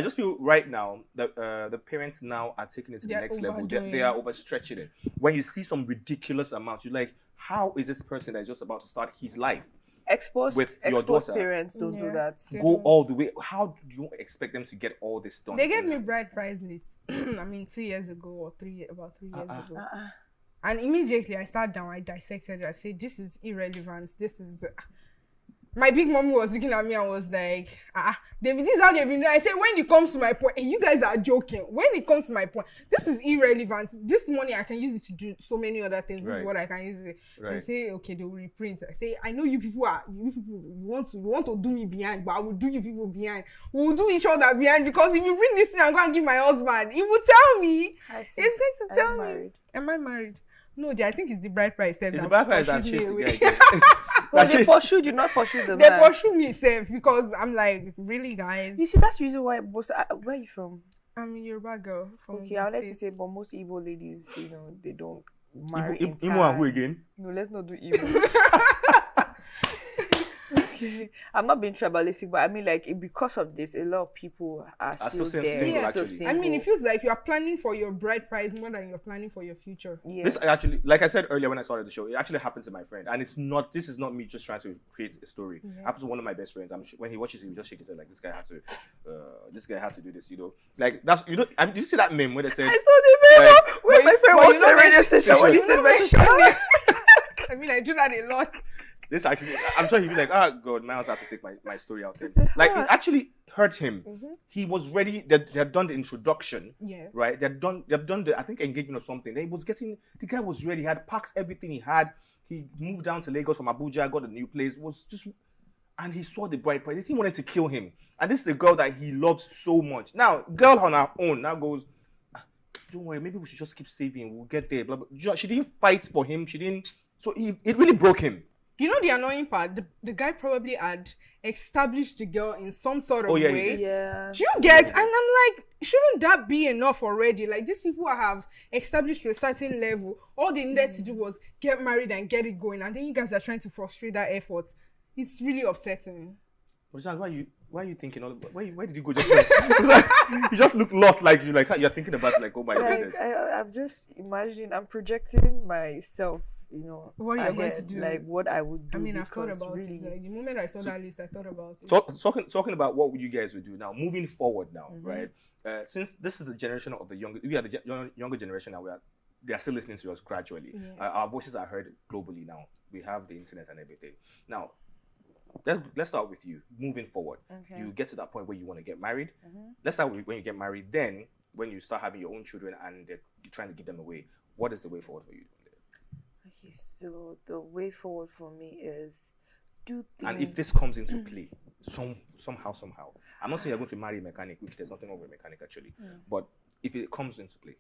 just feel right now that the parents now are taking it to the They're next level. overdoing. They are overstretching it. When you see some ridiculous amounts, you're like, how is this person that is just about to start his life Exposed with your daughter parents don't do Yeah. that. They go don't. all the way? How do you expect them to get all this done? They gave me bride price list. I mean, 2 years ago or about 3 years ago. And immediately I sat down, I dissected it. I said, this is irrelevant. This is. My big mommy was looking at me and was like, David, this is how they've been doing. I said, when it comes to my point, and you guys are joking. When it comes to my point, this is irrelevant. This money, I can use it to do so many other things. This Right. is what I can use it. Right. They say, okay, they will reprint. I say, I know you people you want to do me behind, but I will do you people behind. We will do each other behind, because if you bring this thing and go and give my husband, he will tell me. It's going to tell me. Am I married? No, I think it's the bride price. It's the bride price that pursued me chased away. the guy. Well, they pursued you, not pursued the They man. pursue me safe, because I'm like, really, guys? You see, that's the reason why most. Where are you from? I'm a Yoruba girl from Okay, the I'll let you States. say, but most Igbo ladies, they don't marry in Imo and who time. again? No, let's not do Igbo. Okay. I'm not being tribalistic, but I mean, like, because of this, a lot of people are still still there. single, Yeah. still actually. I mean, single. it feels like you are planning for your bride price more than you're planning for your future. Yes. This actually, like I said earlier when I started the show, it actually happens to my friend, and it's not. This is not me just trying to create a story. Yeah. Happens to one of my best friends. I'm sure when he watches it, he just shake his head like, this guy had to do this. Like that's did you see that meme where they said? I saw the memo Like- when my friend But was you on know radio that- station when he you said, know "Mention mention it." I mean, I do that a lot. This actually, I'm sure he'd be like, oh God, my house had to take my story out there. It's Like hard. it actually hurt him. He was ready. They had done the introduction. Yeah. Right. They've done the I think engagement or something. The guy was ready. He had packed everything he had. He moved down to Lagos from Abuja, got a new place. And he saw the bride price. He wanted to kill him. And this is the girl that he loves so much. Now, girl on her own now goes, don't worry, maybe we should just keep saving. We'll get there. Blah, blah. She didn't fight for him. She didn't. So it really broke him. You know the annoying part? The guy probably had established the girl in some sort of Oh, yeah, he way. did. Yeah. Do you get? And I'm like, shouldn't that be enough already? Like, these people have established to a certain level. All they needed to do was get married and get it going. And then you guys are trying to frustrate that effort. It's really upsetting. Roshan, why are you thinking all about, where did you go just now? You just look lost, like you're thinking about like, oh my goodness. I'm just imagining, I'm projecting myself, What you're going to ahead, do. like what I would do. I mean, I've thought because about really, it. Like, the moment I saw that list, I thought about it. Talking about what you guys would do now, moving forward now, right? Since this is the generation of the younger, we are the younger generation now. They are still listening to us gradually. Yeah. Our voices are heard globally now. We have the internet and everything. Now, let's start with you. Moving forward, Okay. you get to that point where you want to get married. Let's start with when you get married. Then, when you start having your own children and you're trying to give them away, what is the way forward for you? Okay, so the way forward for me is do things. And if this comes into play, somehow, I'm not saying you're going to marry a mechanic, which there's nothing wrong with a mechanic actually, but if it comes into play,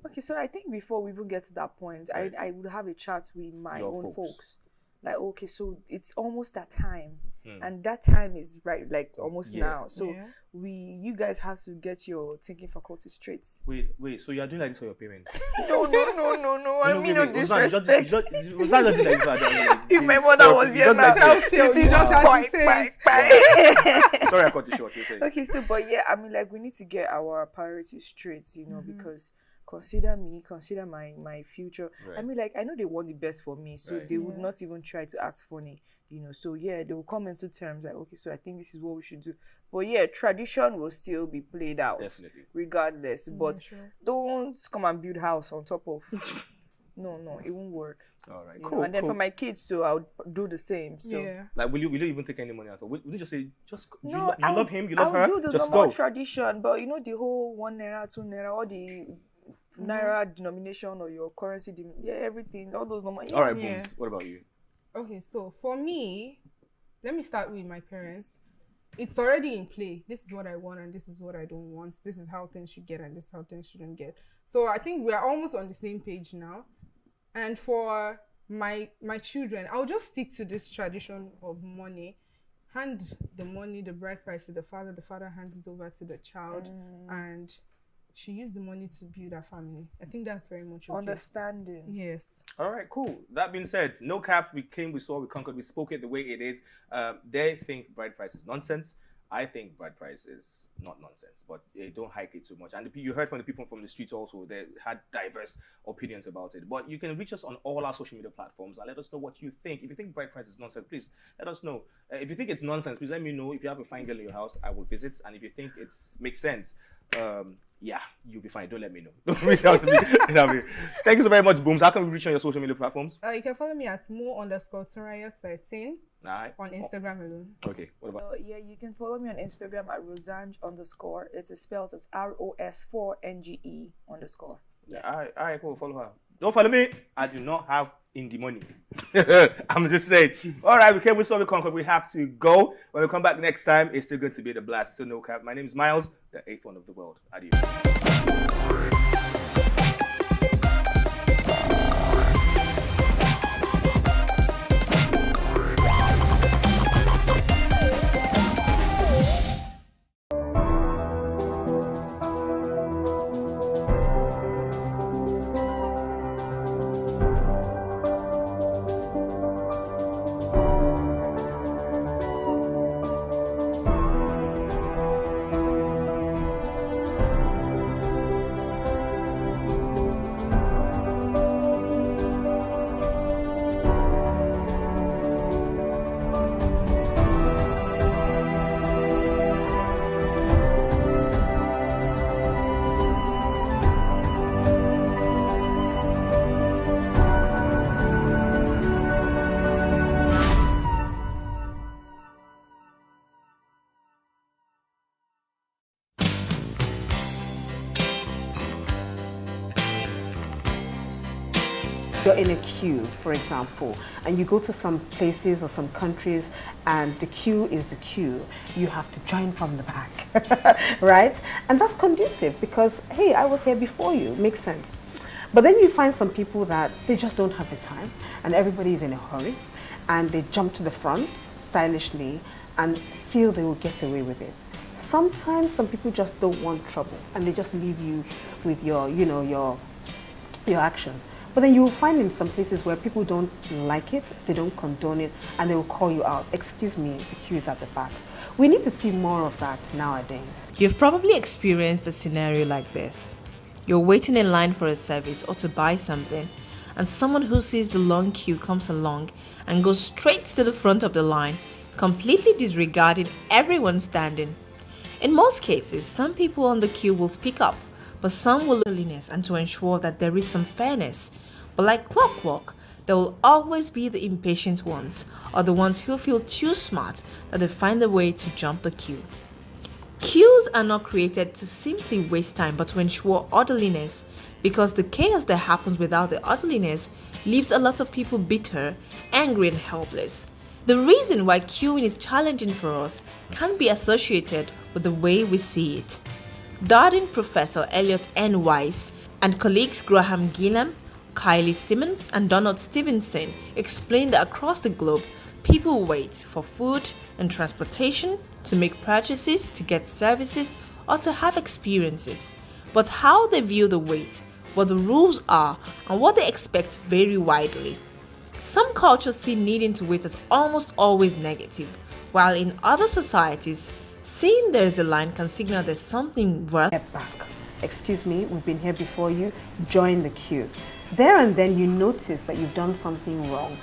Okay, so I think before we even get to that point, Right. I would have a chat with my Your own folks. folks. Like, okay, so it's almost that time. And that time is right, like almost Yeah. now. So Yeah. you guys have to get your thinking faculty straight. wait, so you're doing like this for your parents? No. I mean, no disrespect. If my mother was here now, Shout it, you just have to say it. Sorry, I cut you short. You say. Okay, so but yeah, I mean, like we need to get our priorities straight, because consider me, consider my future. Right. I mean, like I know they want the best for me, so Right. they would not even try to act funny, So yeah, they will come into terms like, okay, so I think this is what we should do. But yeah, tradition will still be played out, Definitely. regardless. But sure. don't come and build house on top of. No, it won't work. All right, You know? cool. And then cool. for my kids too, I'll do the same. So. Yeah. Like, will you even take any money out? Or will you just say, No, you love him, you love her, I'll do the just normal go. tradition, but the whole 1 naira, 2 naira, all the naira denomination or your currency, everything, all those normal. All right, Yeah. Booms. What about you? Okay, so for me, let me start with my parents. It's already in play. This is what I want and this is what I don't want. This is how things should get and this is how things shouldn't get. So I think we're almost on the same page now. And for my children, I'll just stick to this tradition of money. Hand the money, the bride price to the father hands it over to the child, and she used the money to build her family. I think that's very much okay. Understanding. Yes. All right, cool. That being said, no cap. We came, we saw, we conquered, we spoke it the way it is. They think bride price is nonsense. I think bride price is not nonsense, but don't hike it too much. And you heard from the people from the streets also, they had diverse opinions about it. But you can reach us on all our social media platforms and let us know what you think. If you think bride price is nonsense, please let us know. If you think it's nonsense, please let me know. If you have a fine girl in your house, I will visit. And if you think it makes sense, yeah, you'll be fine. Don't let me know. Don't reach out to me. You know what I mean? Thank you so very much, Booms. How can we reach on your social media platforms? You can follow me at mo_Turaya13 All right. on Instagram alone. Okay. What about? Yeah, you can follow me on Instagram at Rosange_. It is spelled as ROS4NGE_. Yeah. All right. Cool. Follow her. Don't follow me. I do not have indie money. I'm just saying. All right. We came with Solid Concord. We have to go. When we come back next time, it's still good to be the blast. Still no cap. My name is Miles, the 8th one of the world. Adios. You're in a queue, for example, and you go to some places or some countries and the queue is the queue. You have to join from the back, right? And that's conducive because, hey, I was here before you, makes sense. But then you find some people that they just don't have the time and everybody is in a hurry and they jump to the front stylishly and feel they will get away with it. Sometimes some people just don't want trouble and they just leave you with your, you know, your actions. But then you will find in some places where people don't like it, they don't condone it, and they will call you out. Excuse me, the queue is at the back. We need to see more of that nowadays. You've probably experienced a scenario like this. You're waiting in line for a service or to buy something, and someone who sees the long queue comes along and goes straight to the front of the line, completely disregarding everyone standing. In most cases, some people on the queue will speak up, but some will willingness and to ensure that there is some fairness. But like clockwork, there will always be the impatient ones or the ones who feel too smart that they find a way to jump the queue. Queues are not created to simply waste time but to ensure orderliness, because the chaos that happens without the orderliness leaves a lot of people bitter, angry and helpless. The reason why queuing is challenging for us can be associated with the way we see it. Darden Professor Elliot N. Weiss and colleagues Graham Gillam, Kylie Simmons and Donald Stevenson explained that across the globe, people wait for food and transportation, to make purchases, to get services, or to have experiences. But how they view the wait, what the rules are, and what they expect vary widely. Some cultures see needing to wait as almost always negative, while in other societies, seeing there is a line can signal there's something worth. Get back. Excuse me, we've been here before you. Join the queue. There and then you notice that you've done something wrong.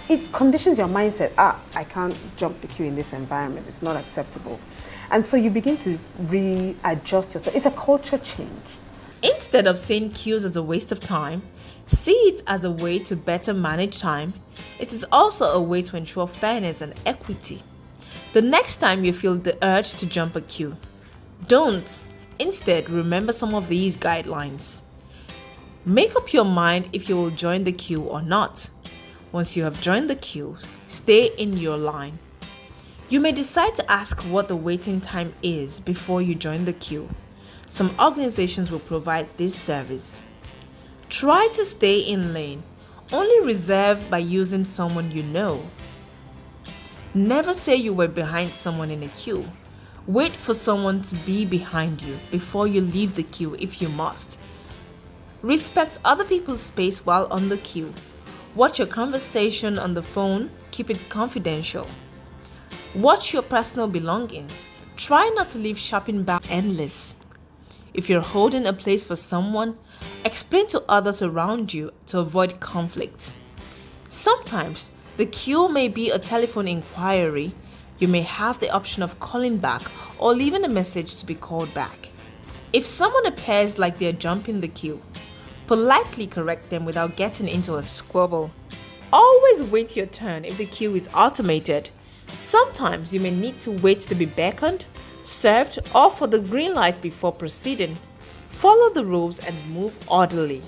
It conditions your mindset. I can't jump the queue in this environment. It's not acceptable. And so you begin to readjust yourself. It's a culture change. Instead of seeing queues as a waste of time, see it as a way to better manage time. It is also a way to ensure fairness and equity. The next time you feel the urge to jump a queue, don't. Instead, remember some of these guidelines. Make up your mind if you will join the queue or not. Once you have joined the queue, stay in your line. You may decide to ask what the waiting time is before you join the queue. Some organizations will provide this service. Try to stay in lane, only reserve by using someone you know. Never say you were behind someone in a queue. Wait for someone to be behind you before you leave the queue if you must. Respect other people's space while on the queue. Watch your conversation on the phone, keep it confidential. Watch your personal belongings. Try not to leave shopping bags endless. If you're holding a place for someone, explain to others around you to avoid conflict. Sometimes, the queue may be a telephone inquiry. You may have the option of calling back or leaving a message to be called back. If someone appears like they're jumping the queue, politely correct them without getting into a squabble. Always wait your turn if the queue is automated. Sometimes you may need to wait to be beckoned, served, or for the green light before proceeding. Follow the rules and move orderly.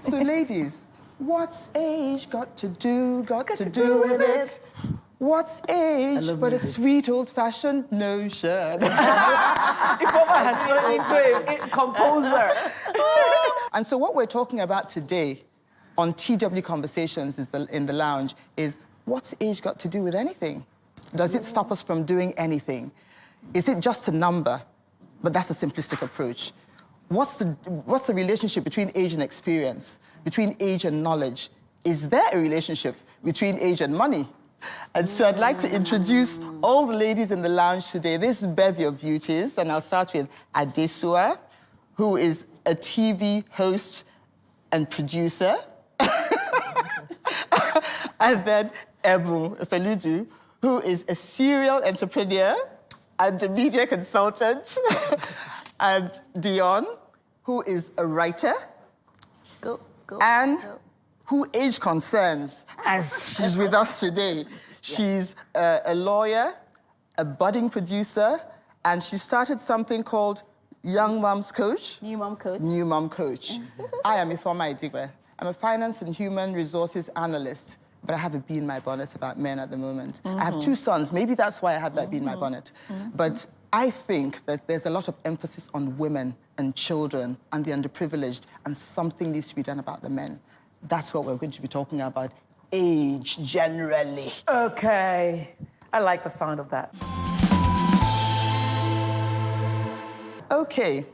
So ladies, what's age got to do with it? What's age but a sweet old-fashioned notion? Ifeoma has turned into a composer. And so what we're talking about today on TW Conversations in the lounge is, what's age got to do with anything? Does it stop us from doing anything? Is it just a number? But that's a simplistic approach. What's the relationship between age and experience, between age and knowledge? Is there a relationship between age and money? And so I'd like to introduce all the ladies in the lounge today. This is bevy of beauties, and I'll start with Adesua, who is a TV host and producer. And then Ebu Feludu, who is a serial entrepreneur and a media consultant. And Dion, who is a writer, and who age concerns, as she's with us today. She's a lawyer, a budding producer, and she started something called Young Moms Coach. New Mom Coach. New Mom Coach. I am Ifeoma Idigwe. I'm a finance and human resources analyst, but I have a bee in my bonnet about men at the moment. I have 2 sons. Maybe that's why I have that bee in my bonnet. But I think that there's a lot of emphasis on women and children and the underprivileged, and something needs to be done about the men. That's what we're going to be talking about, age generally. Okay. I like the sound of that. Okay.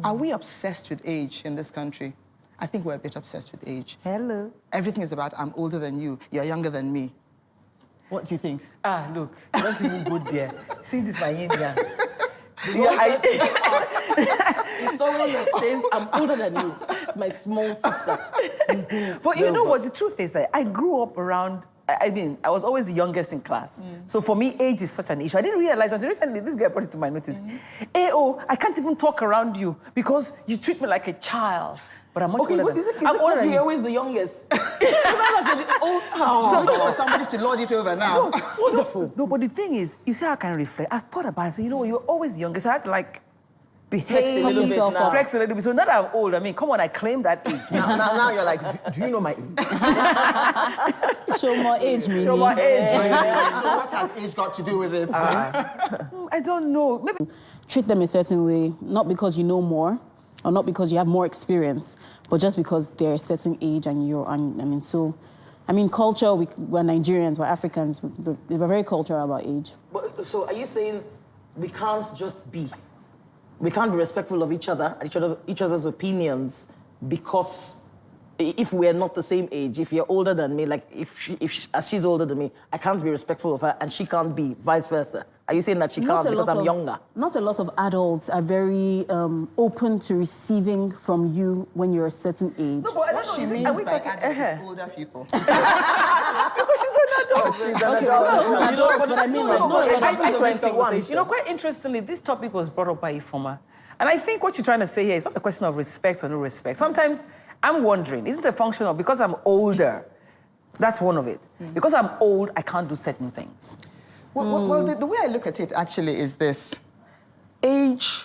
Are we obsessed with age in this country? I think we're a bit obsessed with age. Hello. Everything is about, I'm older than you, you're younger than me. What do you think? Ah, look, don't even go there. See this, my India. If someone says, I'm older than you, it's my small sister. But you know what? The truth is, I grew up around, I was always the youngest in class. So for me, age is such an issue. I didn't realize until recently, this guy brought it to my notice. AO, I can't even talk around you because you treat me like a child. But I'm much older than you. I'm older than you. You're always the youngest. Somebody to lord it over now. Wonderful. No, but the thing is, you see how I can reflect. I thought about it and said, you know what, you're always the youngest. I had to behave. Flex a little bit now. Flex a little bit. So now that I'm old, come on, I claim that age. Now you're like, do you know my age? Show more age, me. Show more age. So what has age got to do with it? I don't know. Maybe Treat them a certain way, not because you know more, or not because you have more experience, but just because they're a certain age and you're, culture, we're Nigerians, we're Africans, we're very cultural about age. But, so are you saying we can't just be? We can't be respectful of each other and each other's opinions because if we're not the same age, if you're older than me, like as she's older than me, I can't be respectful of her and she can't be vice versa. Are you saying that she can't because I'm younger? Not a lot of adults are very open to receiving from you when you're a certain age. No, but I don't know. She Is it, means are we by talking? adults, older people. Because she's an adult. She's an adult. But I mean, like, No, not a lot I'm of 21. You know, quite interestingly, this topic was brought up by Ifoma. And I think what you're trying to say here is not a question of respect or no respect. Sometimes I'm wondering, isn't it a function of because I'm older? That's one of it. Because I'm old, I can't do certain things. Well, the way I look at it actually is this. Age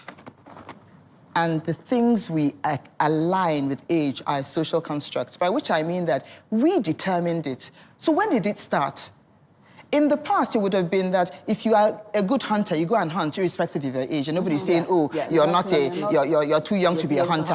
and the things we align with age are social constructs, by which I mean that we determined it. So when did it start? In the past, it would have been that if you are a good hunter, you go and hunt irrespective of your age, and nobody's saying, "Oh, you're not you're too young to be a hunter."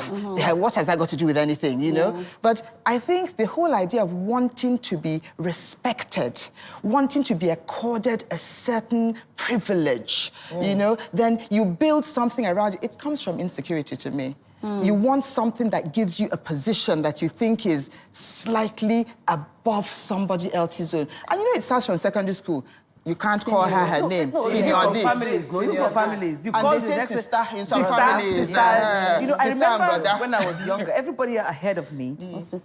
What has that got to do with anything, you know? But I think the whole idea of wanting to be respected, wanting to be accorded a certain privilege, you know, then you build something around it. It comes from insecurity to me. You want something that gives you a position that you think is slightly above somebody else's own. And you know, it starts from secondary school. You can't call her name. Senior this. Families, for families. You And call they the say next sister in some sister, families. sister. Yeah. You know, I Sister and remember brother. when I was younger, everybody ahead of me,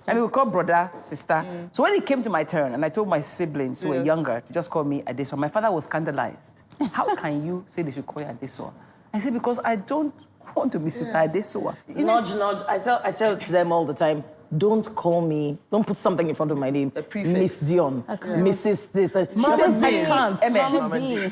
I mean, we call brother, sister. So when it came to my turn, and I told my siblings who were younger to just call me Adeso, my father was scandalized. How can you say they should call you Adeso? I said, because I don't want to be Sister Adeso. Nudge, nudge. I tell to them all the time, don't call me, don't put something in front of my name. A prefix. Miss Dion, Mrs. this. She Mama said, I D. can't. Mama D.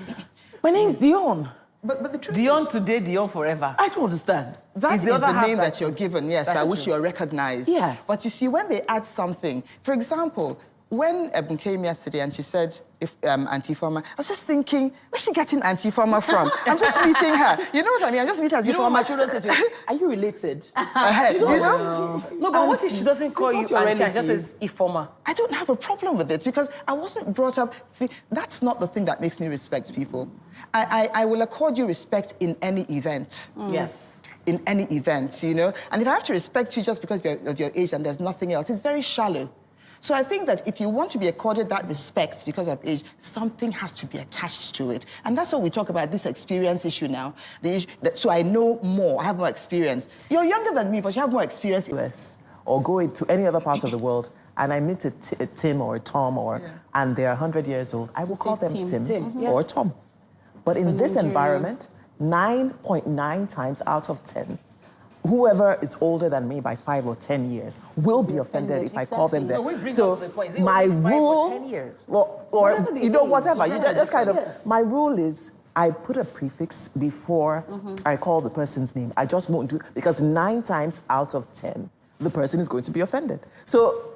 My name's Dion. But the truth Dion today, Dion forever. I don't understand. That Is is the the other half name that- that you're given, yes, by That's which true. you're recognized. Yes. But you see, when they add something, for example, when Ebun came yesterday and she said, Auntie Foma, I was just thinking, where's she getting Auntie Foma from? I'm just meeting her. You know what I mean? I'm just meeting Auntie You know what Foma. my children say to me? Are you related? Ahead, you know? No, but what if she doesn't call you not your auntie and just relative. says Ifoma? I don't have a problem with it because I wasn't brought up. That's not the thing that makes me respect people. I will accord you respect in any event. Yes. In any event, you know? And if I have to respect you just because of your age and there's nothing else, it's very shallow. So I think that if you want to be accorded that respect because of age, something has to be attached to it. And that's what we talk about, this experience issue now. So I know more, I have more experience. You're younger than me, but you have more experience. US or go into any other part of the world and I meet a Tim or a Tom and they're 100 years old, I will call them Tim or Tom. But in this environment, 9.9 times out of 10, whoever is older than me by 5 or 10 years will be offended if I call them that. No, we bring So us to the point. Is it my only 5 or rule, 10 years? or you know, whatever, you Whatever just kind of, yes. my rule is I put a prefix before I call the person's name. I just won't do, because 9 times out of 10, the person is going to be offended. So,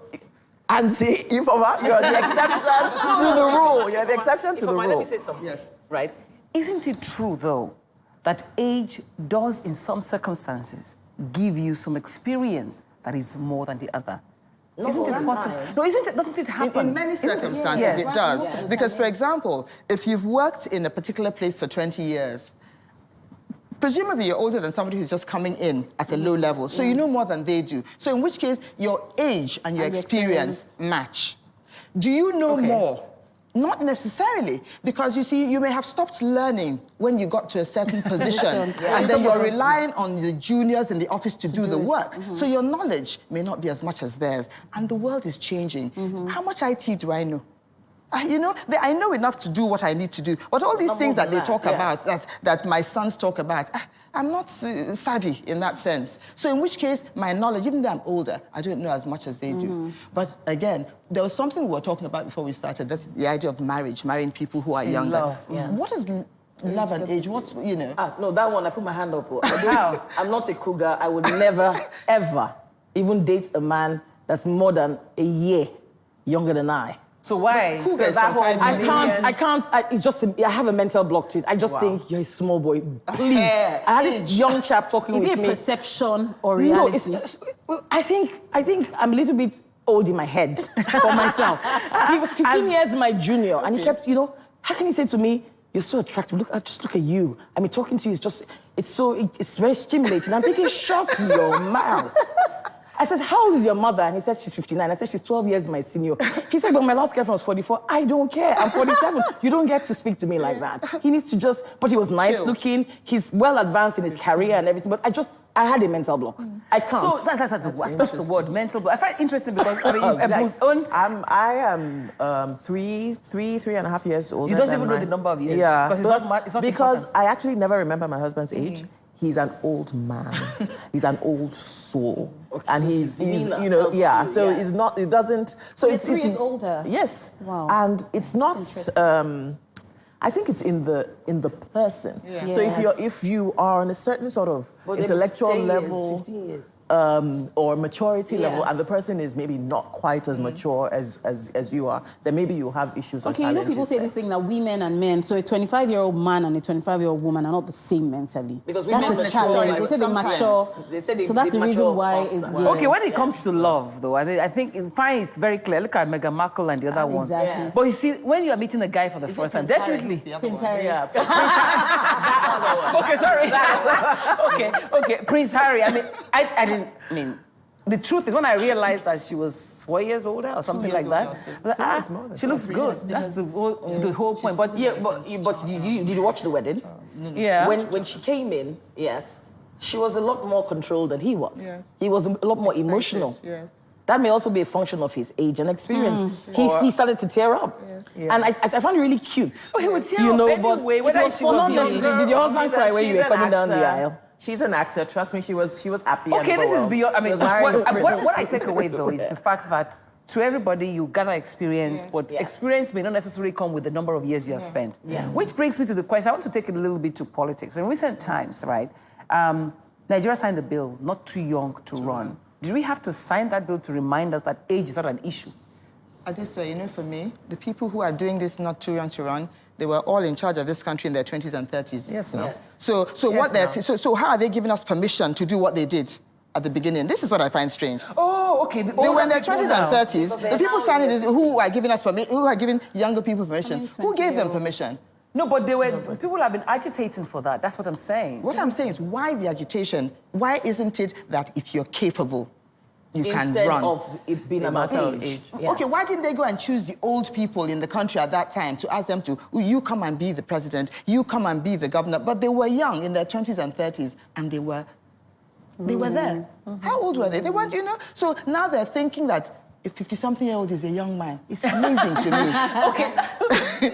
Auntie Ifoma, you're the exception to the rule. You're the exception to the Ifoma, rule. let me say something. Yes. Right? Isn't it true, though, that age does, in some circumstances, give you some experience that is more than the other? Isn't it possible? No, doesn't it happen? In many Isn't circumstances, Yes. it does. Because, for example, if you've worked in a particular place for 20 years, presumably you're older than somebody who's just coming in at a low level, so you know more than they do. So in which case, your age and your experience match. Do you know more? Not necessarily, because you see, you may have stopped learning when you got to a certain position, and then you're relying on the juniors in the office to do the work. So your knowledge may not be as much as theirs, and the world is changing. How much IT do I know? You know, I know enough to do what I need to do, but all these things that they talk about, that my sons talk about, I'm not savvy in that sense. So in which case, my knowledge, even though I'm older, I don't know as much as they do. But again, there was something we were talking about before we started, that's the idea of marriage, marrying people who are younger. love, yes. What is love and age? What's, you know? No, that one, I put my hand up. How? I'm not a cougar. I would never, ever even date a man that's more than a year younger than I. So why? Who So gets that from whole- 5 million? I can't. It's just, I have a mental block to it. I just think you're a small boy. Please. I had this young chap talking Is with it a me. perception or No, reality? I think I'm a little bit old in my head for myself. He was 15 years my junior, and he kept, you know, how can he say to me, "You're so attractive. Just look at you." I mean, talking to you is just, it's very stimulating. I'm thinking, shut your mouth. I said, how old is your mother? And he said, she's 59. I said, she's 12 years my senior. He said, but my last girlfriend was 44. I don't care. I'm 47. You don't get to speak to me like that. He needs to just, but he was nice looking. He's well advanced in his career and everything. But I had a mental block. I can't. So that's the word, mental block. I find it interesting because, I mean, I am 3.5 years older. You don't than even know the number of years. Yeah. It's not because I actually never remember my husband's age. He's an old man. He's an old soul. Okay, and so he's you know, yeah. So it's not, it doesn't, so it's 3 years older. Yes. Wow. And it's not, I think it's in the person. Yeah. So if you are on a certain sort of intellectual level, 15 years. Or maturity level, Yes. and the person is maybe not quite as mature as you are, then maybe you have issues or Okay, you know challenges people say there. this thing that women and men, so a 25-year-old man and a 25-year-old woman are not the same mentally. Because that's women the mature, challenge. like, They say they sometimes. mature. They say they- so that's they the reason mature why. faster. Okay, when it comes to love, though, I think fine, it's very clear. Look at Meghan Markle and the other one. Exactly. Yes. But you see, when you are meeting a guy for the first time, definitely. Prince Harry. Yeah. Okay, sorry. okay. Prince Harry. I mean, I didn't. I mean, the truth is, when I realized that she was 4 years older or something like that, I was like, she looks good. That's the whole point. But did you watch the wedding? No. Yeah. When she came in, yes, she was a lot more controlled than he was. Yes. He was a lot more emotional. Yes. That may also be a function of his age and experience. He started to tear up. Yes. Yeah. And I found it really cute. Oh, he would tear you know, up but anyway, it whether was she was fun. Did your husband cry when you were coming down the aisle? She's an actor. Trust me, she was happy. Okay, this is beyond. I mean, what what I take away though is the fact that to everybody you gather experience, but experience may not necessarily come with the number of years you have spent. Yes. Which brings me to the question. I want to take it a little bit to politics. In recent times, right, Nigeria signed a bill, not too young to run. Did we have to sign that bill to remind us that age is not an issue? I just say, you know, for me, the people who are doing this not too young to run, they were all in charge of this country in their 20s and 30s. Yes, no. So how are they giving us permission to do what they did at the beginning? This is what I find strange. Oh, okay. They were in their 20s and 30s. The people signing this, who are giving us permission, who are giving younger people permission, who gave them permission? No, but people have been agitating for that. That's what I'm saying. What I'm saying is, why the agitation? Why isn't it that if you're capable, you can run? Instead of it being a matter of age. Yes. Okay, why didn't they go and choose the old people in the country at that time to ask them to, you come and be the president, you come and be the governor? But they were young, in their 20s and 30s, and they were there. How old were they? They weren't, you know? So now they're thinking that a 50-something-year-old is a young man. It's amazing to me. Okay,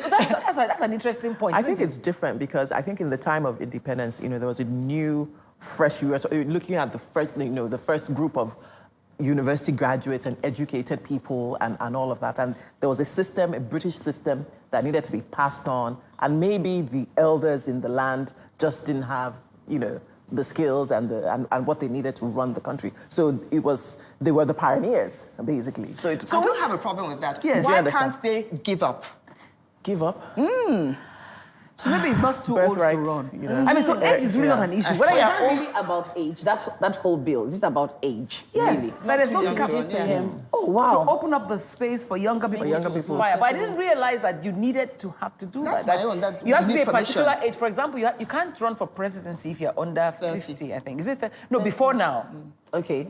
that's an interesting point. I think it's different because I think in the time of independence, you know, there was a new, fresh. We were looking at the first, you know, the first group of university graduates and educated people and all of that, and there was a system, a British system, that needed to be passed on, and maybe the elders in the land just didn't have, you know, the skills and what they needed to run the country. So they were the pioneers, basically. So I don't have a problem with that. Yes, Why can't they give up? Give up. So maybe it's not too old to Birthright, run. you know. I mean, so age is really not an issue. Whether It's you're not really about age. That whole bill is just about age. yes, Really. but there's no young to run, capacity Oh, wow. to open up the space for younger people to inspire. But I didn't realize that you needed to have to do That's that. my own, that You have you to be need a particular permission. age. For example, you can't run for presidency if you're under 30. 50, I think. Is it? No, before now. Okay.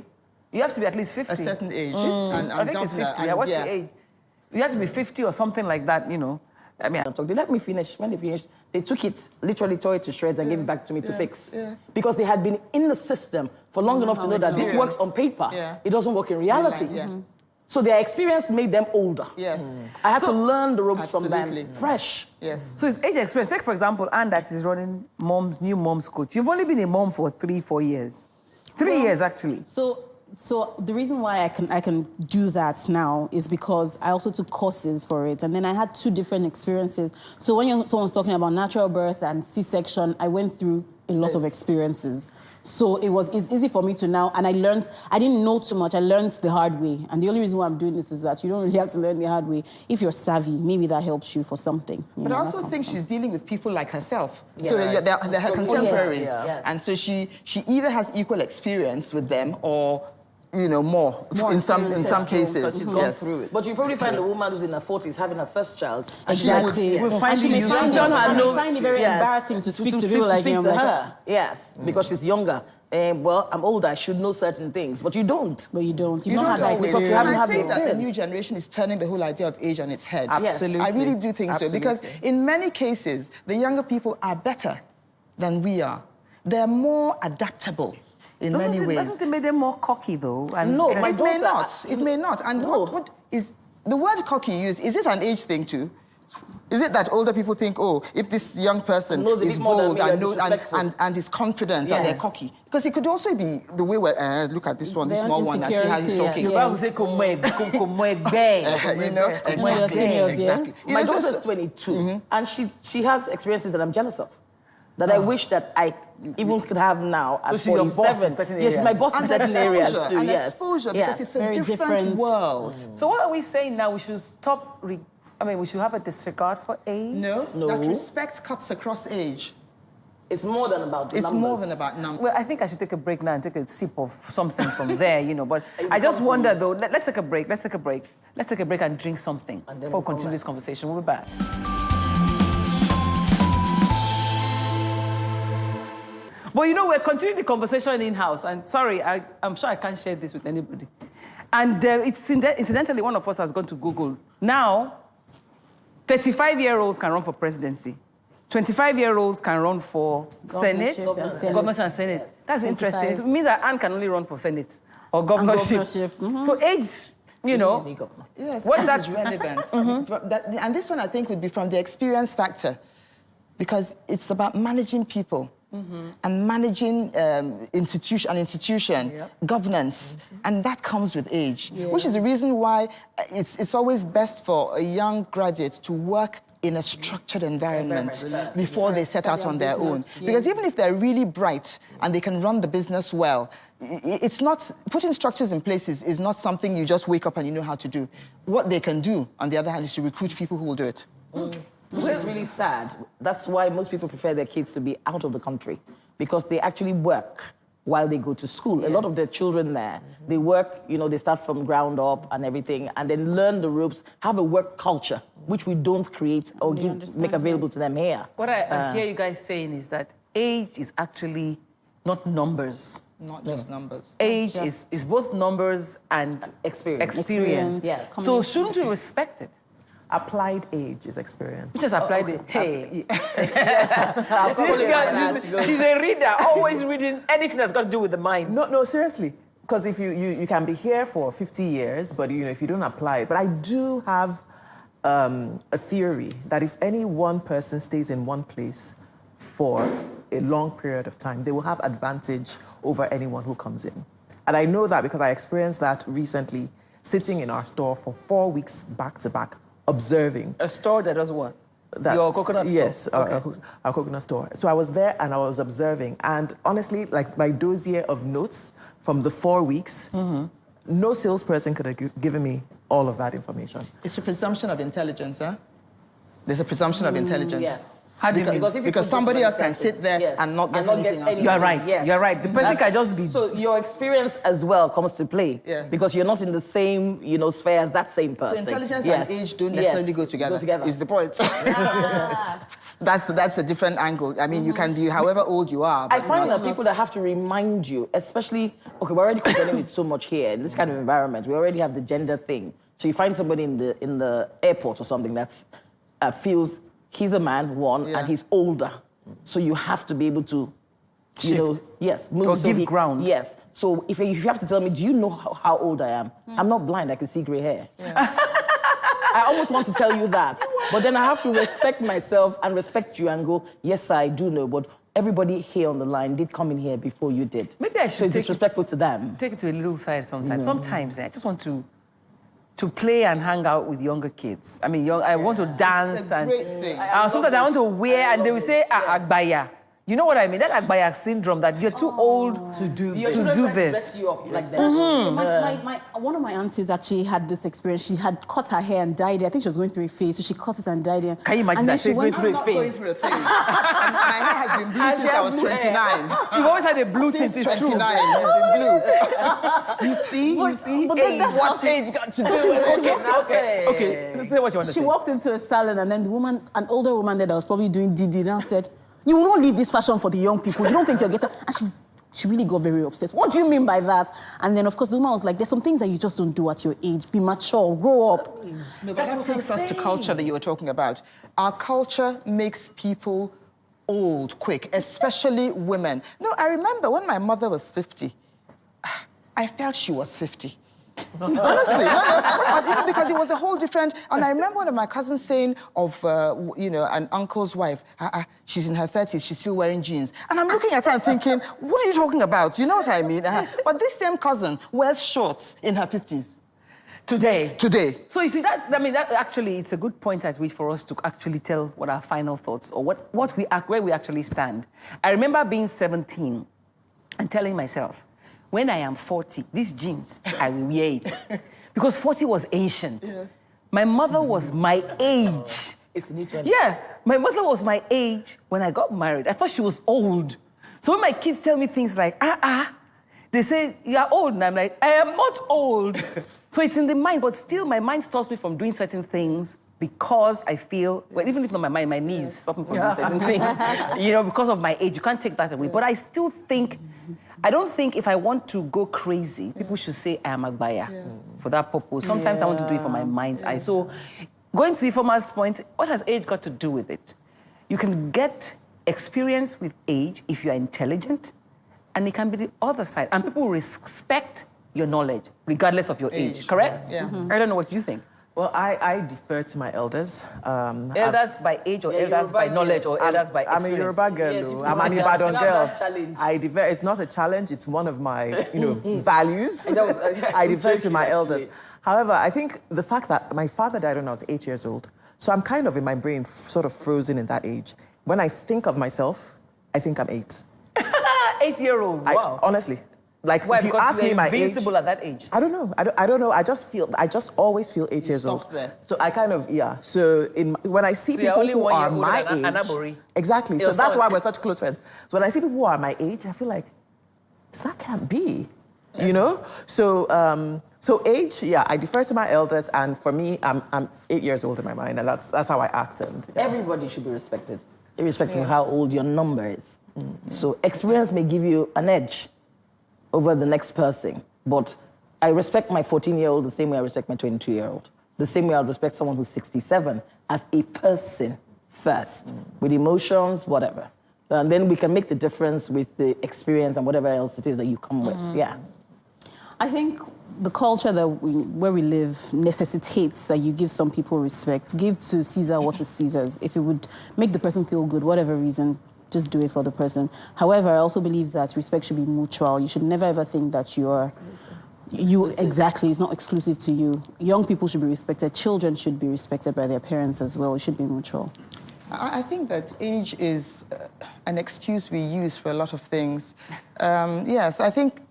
You have to be at least 50. A certain age. And I think it's 50. What's the age? You have to be 50 or something like that, you know. I mean, they let me finish. When they finished, they took it, literally tore it to shreds and gave it back to me to fix. Yes. Because they had been in the system for long enough to know that this works on paper. Yeah. It doesn't work in reality. Yeah. So their experience made them older. Yes. I had to learn the ropes from Absolutely. them fresh. Yes. So it's age experience. Take, for example, Anne that is running new mom's coach. You've only been a mom for 3-4 years. 3 years, actually. So the reason why I can do that now is because I also took courses for it, and then I had 2 different experiences. So when someone's talking about natural birth and C-section, I went through a lot of experiences. So it's easy for me to now, and I didn't know too much. I learned the hard way, and the only reason why I'm doing this is that you don't really have to learn the hard way. If you're savvy, maybe that helps you for something. But I also think she's dealing with people like herself. Yeah. So they're her contemporaries. Yes. And so she either has equal experience with them or, you know, more in some cases. Because she's gone through it. But you probably find a woman who's in her 40s having her first child. Exactly. We'll find it I find it very embarrassing to speak to people like you. her. Yes, because she's younger. well, I'm older, I should know certain things, but you don't. But you don't. You You've not don't had that always. because you experience. haven't And I had the think that the experience. new generation is turning the whole idea of age on its head. Absolutely. I really do think so, because Absolutely. in many cases, the younger people are better than we are. They're more adaptable in many ways. Doesn't it make them more cocky, though? And No, It my may daughter- not. It may not. And No. what is the word cocky used? Is it an age thing too? Is it that older people think, oh, if this young person Knows a is bit more than bold me, and, they're knows, disrespectful. and is confident, that they're Yes. cocky? Because it could also be the way where, look at this one, this Their small one, I see how he's insecurity, talking. Yoruba will say, You know, exactly. seniors, yeah. Exactly. You My know, so- daughter's 22, and she has experiences that I'm jealous of, that I wish that I even could have now at So she's your 47. boss in certain Yes, she's my areas. boss in and certain areas exposure, too, and yes. exposure, yes. because it's a Very different different. world. So what are we saying now? We should stop... we should have a disregard for age? No, No. that respect cuts across age. It's more than about the It's numbers. more than about numbers. Well, I think I should take a break now and take a sip of something from there, But I just wonder, though, let's take a break. Let's take a break. Let's take a break and drink something And then before we we'll come continue back. this conversation. We'll be back. But we're continuing the conversation in-house. And sorry, I'm sure I can't share this with anybody. And incidentally, one of us has gone to Google. Now, 35-year-olds can run for presidency. 25-year-olds can run for Senate, Governorship. governorship and Senate. That's 25. interesting. It means that Anne can only run for Senate or governorship. governorship, mhm. So age, Yes, What age that- is relevant. And this one, I think, would be from the experience factor, because it's about managing people and managing an institution, governance, and that comes with age, which is the reason why it's always best for a young graduate to work in a structured environment before they set out on their own. Because even if they're really bright and they can run the business well, it's not, putting structures in place is not something you just wake up and you know how to do. What they can do, on the other hand, is to recruit people who will do it. Which is really sad. That's why most people prefer their kids to be out of the country, because they actually work while they go to school. A lot of their children there, they work, they start from ground up and everything, and then learn the ropes, have a work culture, which we don't create or make available to them here. what I hear you guys saying is that age is actually not numbers. Not just numbers. Age is both numbers and experience. Yes. So shouldn't we respect it? Applied age is experience. We just applied it. Hey. Yes. She's a reader, always reading anything that's got to do with the mind. No, seriously. Because if you can be here for 50 years, but if you don't apply it. But I do have a theory that if any one person stays in one place for a long period of time, they will have advantage over anyone who comes in. And I know that because I experienced that recently, sitting in our store for 4 weeks back to back, observing. A store that does what? That's- Your coconut store? Yes, our coconut store. So I was there and I was observing. And honestly, like my dossier of notes from the 4 weeks, no salesperson could have given me all of that information. It's a presumption of intelligence, huh? There's a presumption of intelligence. Yes. How do you mean? Because if you Because put somebody this else can person- sit there yes, and not get anything out of it. You are right. Yes. You're right. The person can just be. So your experience as well comes to play. Yeah. Because you're not in the same, sphere as that same So person. intelligence Yes. and age don't Yes. necessarily go together. Is the point. That's a different angle. I mean, you can be however old you are. I but find not- that people that have to remind you, especially, we're already complaining with so much here in this kind of environment. We already have the gender thing. So you find somebody in the airport or something that's feels he's a man, and he's older. So you have to be able to, move. Or so give ground. Yes. So if you have to tell me, do you know how old I am? I'm not blind. I can see gray hair. I almost want to tell you that, but then I have to respect myself and respect you and go, yes, I do know, but everybody here on the line did come in here before you did. Maybe I So should it's disrespectful to them. take it to a little side sometimes. Sometimes I just want to play and hang out with younger kids. I mean, I want to dance It's a and great thing. sometimes I want to wear and they will say agbaya. You know what I mean? That agbaya syndrome that you're too old to do Your to children do try to this. dress you up like that. One of my aunties actually had this experience. She had cut her hair and dyed it. I think she was going through a phase, so she cut it and dyed it. Can you imagine And then that? She going went- through a I'm not going phase. through a phase. And my hair has been blue since I was 29. You've always had a blue tint, Since it's true. 29, it's been blue. You see? But then that's What age got to do with it? Okay, say what you want to She say. walked into a salon and then the woman, an older woman there that was probably doing DD, now said, "You will not leave this fashion for the young people. You don't think you're getting..." And she really got very obsessed. What do you mean by that? And then, of course, the woman was like, there's some things that you just don't do at your age. Be mature, grow up. No, but that takes us to culture that you were talking about. Our culture makes people old quick, especially women. No, I remember when my mother was 50, I felt she was 50. Honestly, even because it was a whole different. And I remember one of my cousins saying of, an uncle's wife, she's in her 30s, she's still wearing jeans. And I'm looking at her and thinking, what are you talking about? You know what I mean? But this same cousin wears shorts in her 50s. Today. So you see, that actually, it's a good point at which for us to actually tell what our final thoughts or where we actually stand. I remember being 17 and telling myself, when I am 40, these jeans, I will wear it. Because 40 was ancient. Yes. My mother was my age. It's the new trend. Yeah, my mother was my age when I got married. I thought she was old. So when my kids tell me things like, they say, you're old. And I'm like, I am not old. So it's in the mind, but still my mind stops me from doing certain things because I feel, well, even if not my mind, my knees stop me from doing certain things. Because of my age, you can't take that away. But I still think, I don't think if I want to go crazy, people should say I am Agbaya for that purpose. Sometimes I want to do it for my mind's eye. So going to Ifeoma's point, what has age got to do with it? You can get experience with age if you are intelligent, and it can be the other side. And people respect your knowledge, regardless of your age, correct? Yeah. I don't know what you think. Well, I defer to my elders. Elders by age or elders by knowledge or elders by experience? I'm a Yoruba girl. Yes, though. I'm an Ibadan girl. challenge. I defer. It's not a challenge. It's one of my, values. I defer to my elders. However, I think the fact that my father died when I was 8 years old, so I'm kind of in my brain sort of frozen in that age. When I think of myself, I think I'm 8. 8-year-old. Wow. Honestly. Like, Why? if you Because ask me my age... invincible at that age. I don't know. I don't know. I just always feel 8 years old. There. So I kind of, So when I see people who are my age... Exactly. So that's why we're such close friends. So when I see people who are my age, I feel like, that can't be, So, age, I defer to my elders, and for me, I'm 8 years old in my mind, and that's how I act. And everybody should be respected, irrespective of how old your number is. Mm-hmm. So experience may give you an edge over the next person, but I respect my 14-year-old the same way I respect my 22-year-old. The same way I would respect someone who's 67 as a person first, with emotions, whatever. And then we can make the difference with the experience and whatever else it is that you come with. Yeah. I think the culture where we live necessitates that you give some people respect. Give to Caesar what is Caesar's. If it would make the person feel good, whatever reason, just do it for the person. However, I also believe that respect should be mutual. You should never ever think that exactly, it's not exclusive to you. Young people should be respected. Children should be respected by their parents as well. It should be mutual. I think that age is an excuse we use for a lot of things. Yes, I think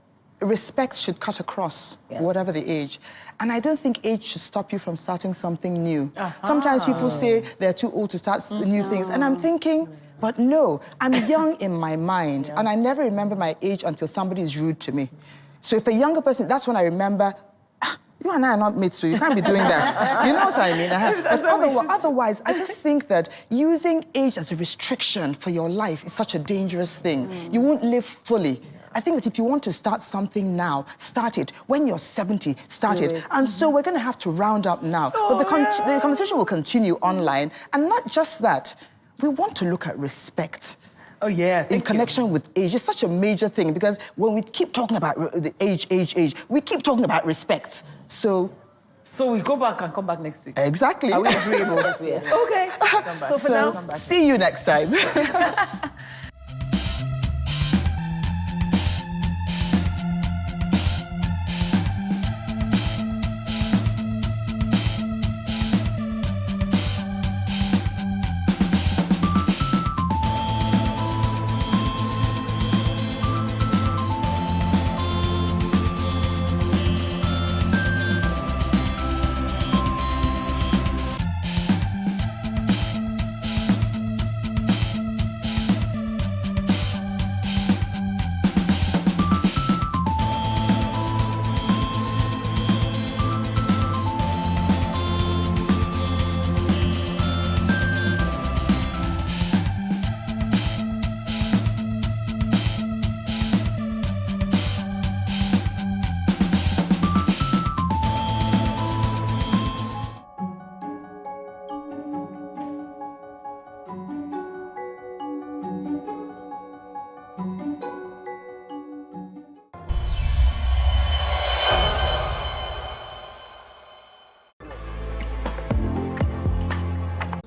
respect should cut across whatever the age. And I don't think age should stop you from starting something new. Sometimes people say they're too old to start new things. And I'm thinking, but no, I'm young in my mind. And I never remember my age until somebody is rude to me. So if a younger person, that's when I remember, you and I are not mates, so you can't be doing that. You know what I mean? But otherwise, I just think that using age as a restriction for your life is such a dangerous thing. You won't live fully. I think that if you want to start something now, start it. When you're 70, start it. And so we're going to have to round up now. But the conversation will continue online. And not just that, we want to look at respect. Oh, yeah. In connection with age. It's such a major thing because when we keep talking about the age, we keep talking about respect. So we go back and come back next week. Exactly. Are we agreeable? Yes. Okay. So for now, see you next time.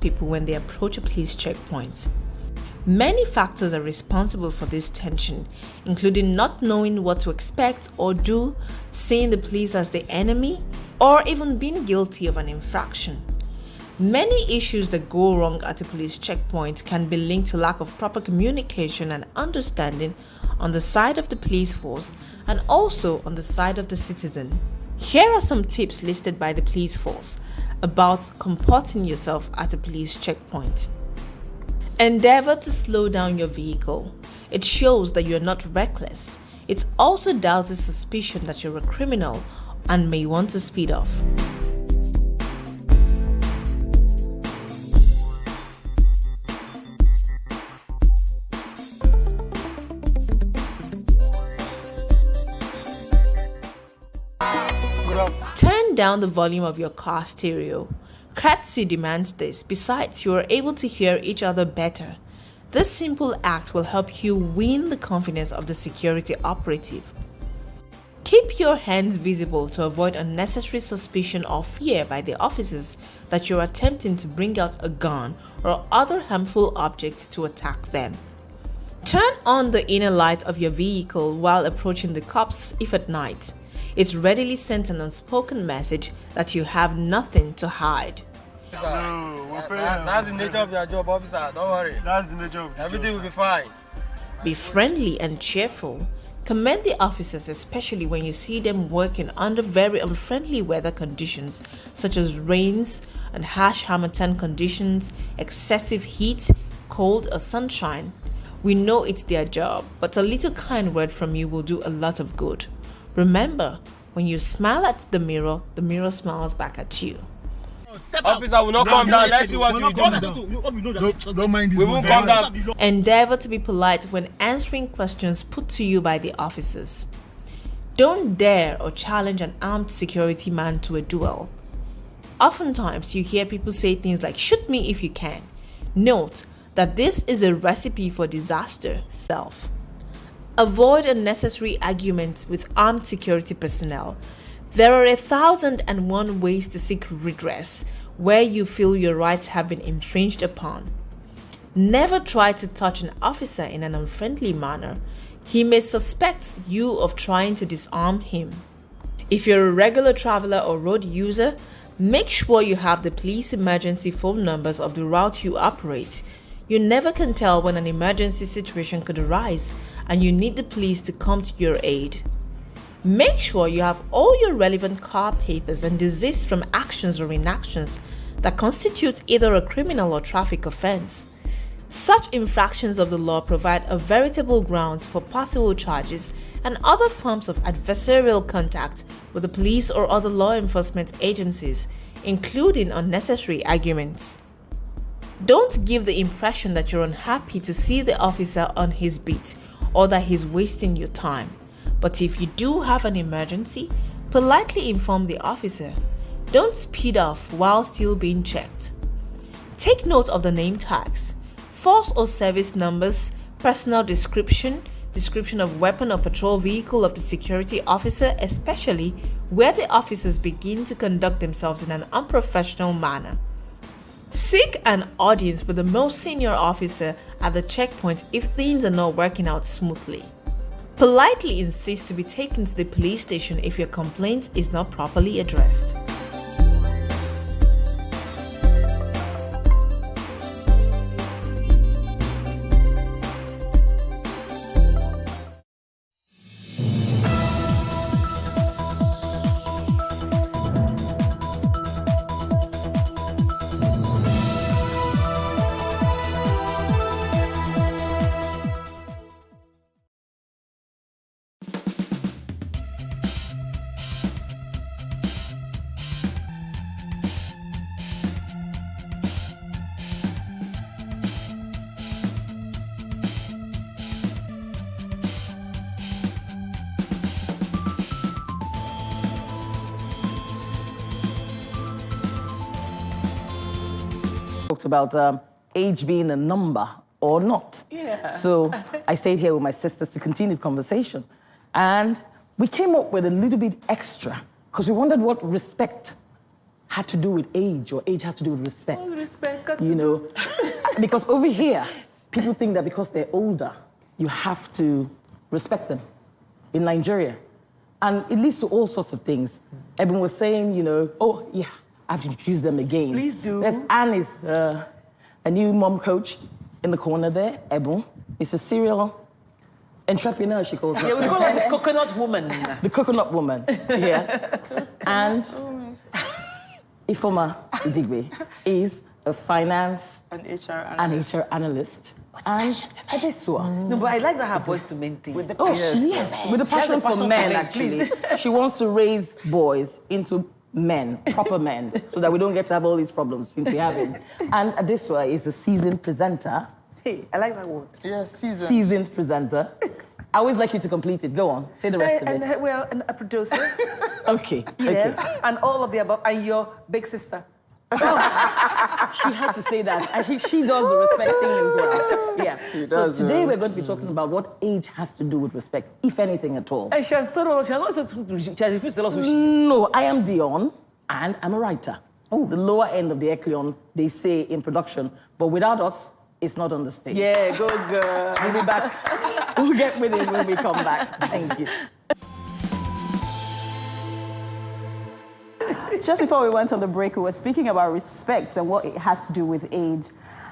people when they approach a police checkpoint. Many factors are responsible for this tension, including not knowing what to expect or do, seeing the police as the enemy, or even being guilty of an infraction. Many issues that go wrong at a police checkpoint can be linked to lack of proper communication and understanding on the side of the police force and also on the side of the citizen. Here are some tips listed by the police force about comporting yourself at a police checkpoint. Endeavor to slow down your vehicle. It shows that you're not reckless. It also douses suspicion that you're a criminal and may want to speed off. Turn down the volume of your car stereo. Courtesy demands this. Besides, you are able to hear each other better. This simple act will help you win the confidence of the security operative. Keep your hands visible to avoid unnecessary suspicion or fear by the officers that you're attempting to bring out a gun or other harmful objects to attack them. Turn on the inner light of your vehicle while approaching the cops if at night. It readily sends an unspoken message that you have nothing to hide. That's the nature of your job, officer. Don't worry. That's the nature of your everything will be fine. Be friendly and cheerful. Commend the officers, especially when you see them working under very unfriendly weather conditions, such as rains and harsh harmattan conditions, excessive heat, cold, or sunshine. We know it's their job, but a little kind word from you will do a lot of good. Remember, when you smile at the mirror smiles back at you. Officer will not come down. Let's see what you do. Don't mind this. We won't come down. Endeavor to be polite when answering questions put to you by the officers. Don't dare or challenge an armed security man to a duel. Oftentimes, you hear people say things like, "Shoot me if you can." Note that this is a recipe for disaster. Avoid unnecessary arguments with armed security personnel. There are 1,001 ways to seek redress where you feel your rights have been infringed upon. Never try to touch an officer in an unfriendly manner. He may suspect you of trying to disarm him. If you're a regular traveler or road user, make sure you have the police emergency phone numbers of the route you operate. You never can tell when an emergency situation could arise and you need the police to come to your aid. Make sure you have all your relevant car papers and desist from actions or inactions that constitute either a criminal or traffic offense. Such infractions of the law provide a veritable grounds for possible charges and other forms of adversarial contact with the police or other law enforcement agencies, including unnecessary arguments. Don't give the impression that you're unhappy to see the officer on his beat or that he's wasting your time. But if you do have an emergency, politely inform the officer. Don't speed off while still being checked. Take note of the name tags, force or service numbers, personal description of weapon or patrol vehicle of the security officer, especially where the officers begin to conduct themselves in an unprofessional manner. Seek an audience with the most senior officer at the checkpoint if things are not working out smoothly. Politely insist to be taken to the police station if your complaint is not properly addressed. Talked about age being a number or not. Yeah. So I stayed here with my sisters to continue the conversation. And we came up with a little bit extra because we wondered what respect had to do with age or age had to do with respect. All respect, you know, because over here, people think that because they're older, you have to respect them. In Nigeria. And it leads to all sorts of things. Eben was saying, you know, oh, yeah, I have to introduce them again. Please do. There's Anne is a new mom coach in the corner there, Eben. It's a serial entrepreneur, she calls her. Yeah, we call her the coconut woman. The coconut woman, yes. And Ifoma Idigwe is a finance An HR and HR analyst. And Adesua. No, but I like that her voice to maintain. With the Oh, passion. yes, with a She has passion a passion for for men, men, actually. She wants to raise boys into men, proper men, so that we don't get to have all these problems since we have it. And Adesua is a seasoned presenter. Hey, I like that word. Yes, season. Seasoned presenter. I always like you to complete it. Go on, say the rest of it. And a producer. Okay, Yeah. okay. And all of the above. And your big sister. She had to say that. And she does the respect thing as well. Yes. does, So today we're going to be talking about what age has to do with respect, if anything at all. And she has told us, she has refused to tell us who she is. No, I am Dion, and I'm a writer. Oh, the lower end of the echelon, they say in production, but without us, it's not on the stage. Yeah, go girl. We'll be back. We'll get with it when we come back. Thank you. Just before we went on the break, we were speaking about respect and what it has to do with age.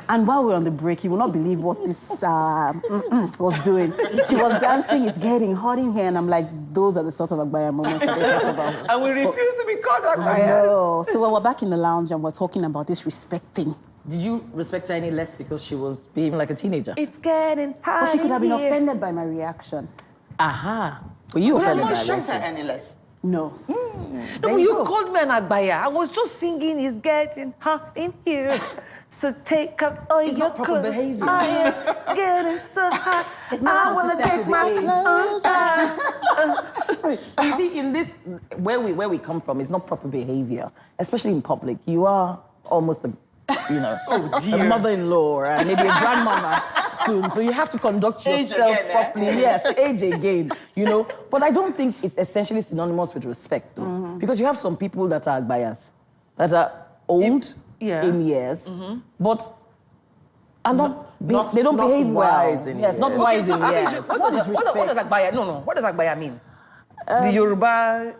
And while we were on the break, you will not believe what this was doing. She was dancing, it's getting hot in here, and I'm like, those are the sorts of Agbaya moments that they talk about. And we refuse to be called I Agbaya. know. So we're back in the lounge and we're talking about this respect thing. Did you respect her any less because she was behaving like a teenager? It's getting hot. But she could have been in here. offended by my reaction. Aha. Were you offended by Not that? any less. No. No, you called me an Agbaya. I was just singing, it's getting hot in here. So take up all your not proper clothes. behavior. I am getting so hot. I want to take my clothes off. You see, in this, where we come from, it's not proper behavior, especially in public. You are almost a, you know, a mother-in-law and maybe a grandmama soon. So you have to conduct yourself properly. Yes, age again, you know. But I don't think it's essentially synonymous with respect, though. Because you have some people that are biased, that are old in years, but are they don't not behave well. wise in yes, not years. wise in years. What does Agbaya? No. What does Agbaya mean? The Yoruba.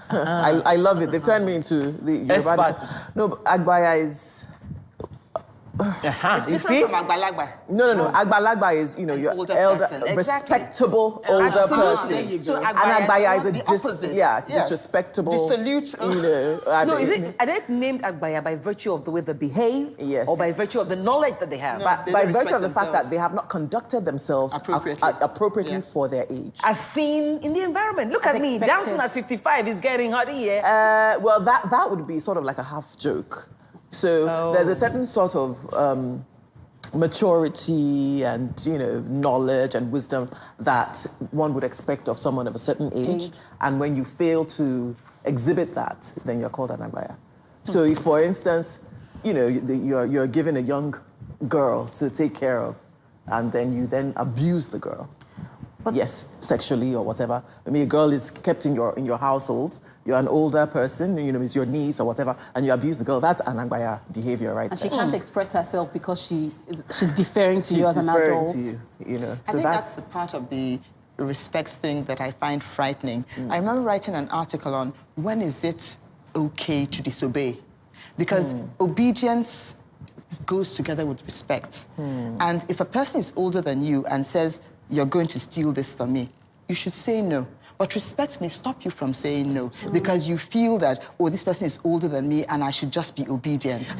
I love it. They've turned me into the Yoruba. Expert. No, but Agbaya is. You see? From Agbalagba. No. Agbalagba is, you know, your older elder, person. Exactly. respectable older Absolutely. person. So And Agbaya is the opposite. yes, Yes. disrespectable. Dissolute. You know. No, are they named Agbaya by virtue of the way they behave? Yes. Or by virtue of the knowledge that they have? No. By They by don't virtue of the respect fact that themselves. they have not conducted themselves Appropriately. yes. for their age. As seen in the environment. Look at me, expected. dancing at 55 is getting hot here. Well, that would be sort of like a half joke. So there's a certain sort of maturity and, you know, knowledge and wisdom that one would expect of someone of a certain age. And when you fail to exhibit that, then you're called an Agbaya. So if, for instance, you know, you're given a young girl to take care of, and then you then abuse the girl. Yes, sexually or whatever. I mean, a girl is kept in your household. You're an older person, you know, it's your niece or whatever, and you abuse the girl. That's an Agbaya behavior, right? And she there. can't express herself because she's deferring to She's you as an deferring adult. to you, you know. I think that's the part of the respect thing that I find frightening. I remember writing an article on when is it okay to disobey? Because obedience goes together with respect. And if a person is older than you and says, you're going to steal this from me, you should say no. But respect may stop you from saying no because you feel that, oh, this person is older than me and I should just be obedient.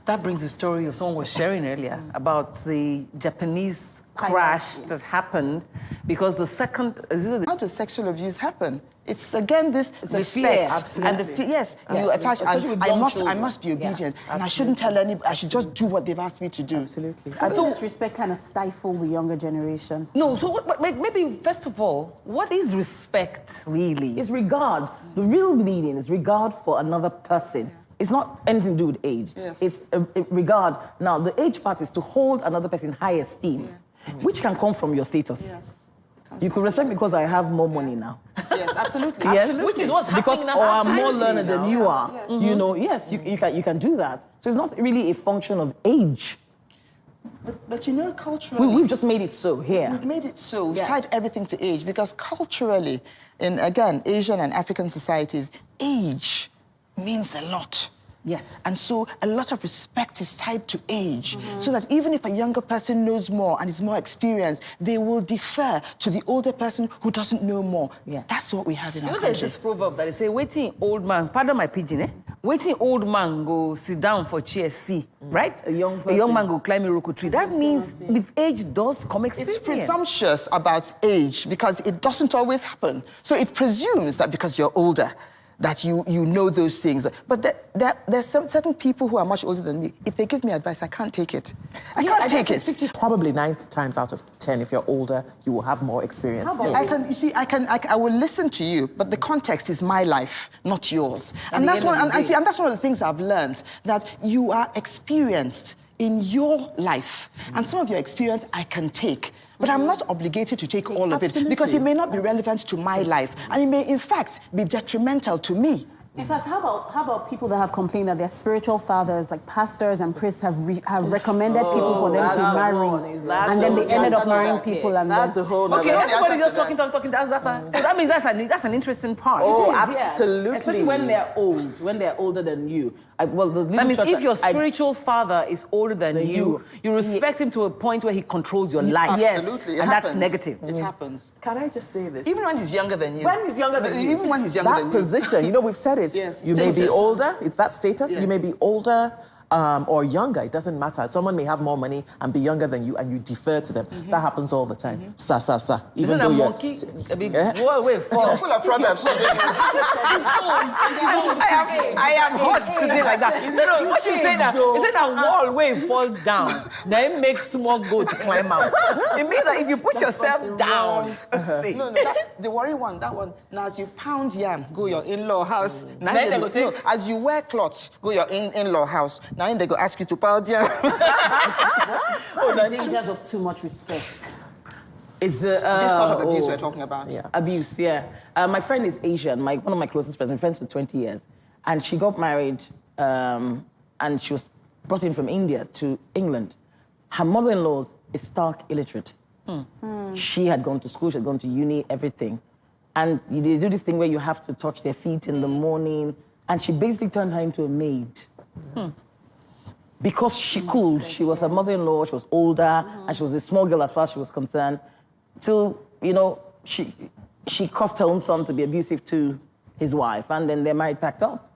That brings a story of someone was sharing earlier about the Japanese crash that happened because the second... How does sexual abuse happen? It's again this a respect fear, and the yes, you attach. Especially And with young I children. must be obedient, Yes, and I shouldn't tell anybody. I should just do what they've asked me to do. Absolutely. And so this respect kind of stifle the younger generation. No, so maybe first of all, what is respect really? It's regard. The real meaning is regard for another person. It's not anything to do with age. Yes. It's a regard. Now, the age part is to hold another person in high esteem, which can come from your status. Yes. You could respect me because I have more money now. Yes, absolutely. Yes, Absolutely. Which is what's because happening or now. I'm more learned than you are. Yes. You know, yes, you can do that. So it's not really a function of age. But you know, culturally... We've just made it so here. We've made it so. We've Yes. tied everything to age because culturally, in, again, Asian and African societies, age means a lot. Yes. And so a lot of respect is tied to age, so that even if a younger person knows more and is more experienced, they will defer to the older person who doesn't know more. Yeah. That's what we have in our There's country. this proverb that they say, waiting old man, pardon my pidgin, eh? Waiting old man go sit down for chair C, right? A young man go climb a Iroko tree. That means with age does come experience. It's presumptuous about age because it doesn't always happen. So it presumes that because you're older, that you know those things. But there's some certain people who are much older than me. If they give me advice, I can't take it. I can't take it. Probably 9 times out of 10, if you're older, you will have more experience. I will listen to you, but the context is my life, not yours. And that's one of the things I've learned, that you are experienced in your life. And some of your experience I can take. But I'm not obligated to take all of it because it may not be relevant to my life. And it may, in fact, be detrimental to me. In fact, how about people that have complained that their spiritual fathers, like pastors and priests, have recommended people for them to marry, and then they ended up marrying people, and that's a whole Okay, nother- everybody just talking. So that means that's an interesting part. Oh, Yes. absolutely. Especially when they're old, when they're older than you. That means if your spiritual father is older than you respect him to a point where he controls your life. Yes. Absolutely. It And that's happens. negative. It happens. Can I just say this? Even when he's younger than you. When he's younger than you. Even when he's younger than That you. position, you know, we've said it. Yes. You may be Status. older, it's that status. Yes. You may be older or younger, it doesn't matter. Someone may have more money and be younger than you, and you defer to them. That happens all the time. Sa. Even Isn't though a you're... monkey? I mean, whoa, wait, fall. You're full of proverbs. I am hot today like that. No, what she's saying that, is it a wall where you fall down, then make small goat climb out. It means that if you put yourself down. No, the worry one, that one. Now, as you pound yam, go your in-law house. Now, Then they go take- as you wear clothes, go your in-law house. Now, they go ask you to pound yam. the dangers of too much respect. It's This sort of abuse we're talking about. Yeah. abuse, yeah. My friend is Asian, one of my closest friends, been friends for 20 years. And she got married, and she was brought in from India to England. Her mother-in-law is stark illiterate. She had gone to school, she had gone to uni, everything. And they do this thing where you have to touch their feet in the morning. And she basically turned her into a maid. Because she could. She was her mother-in-law, she was older, and she was a small girl as far as she was concerned. Till, you know, she caused her own son to be abusive to his wife, and then their marriage packed up.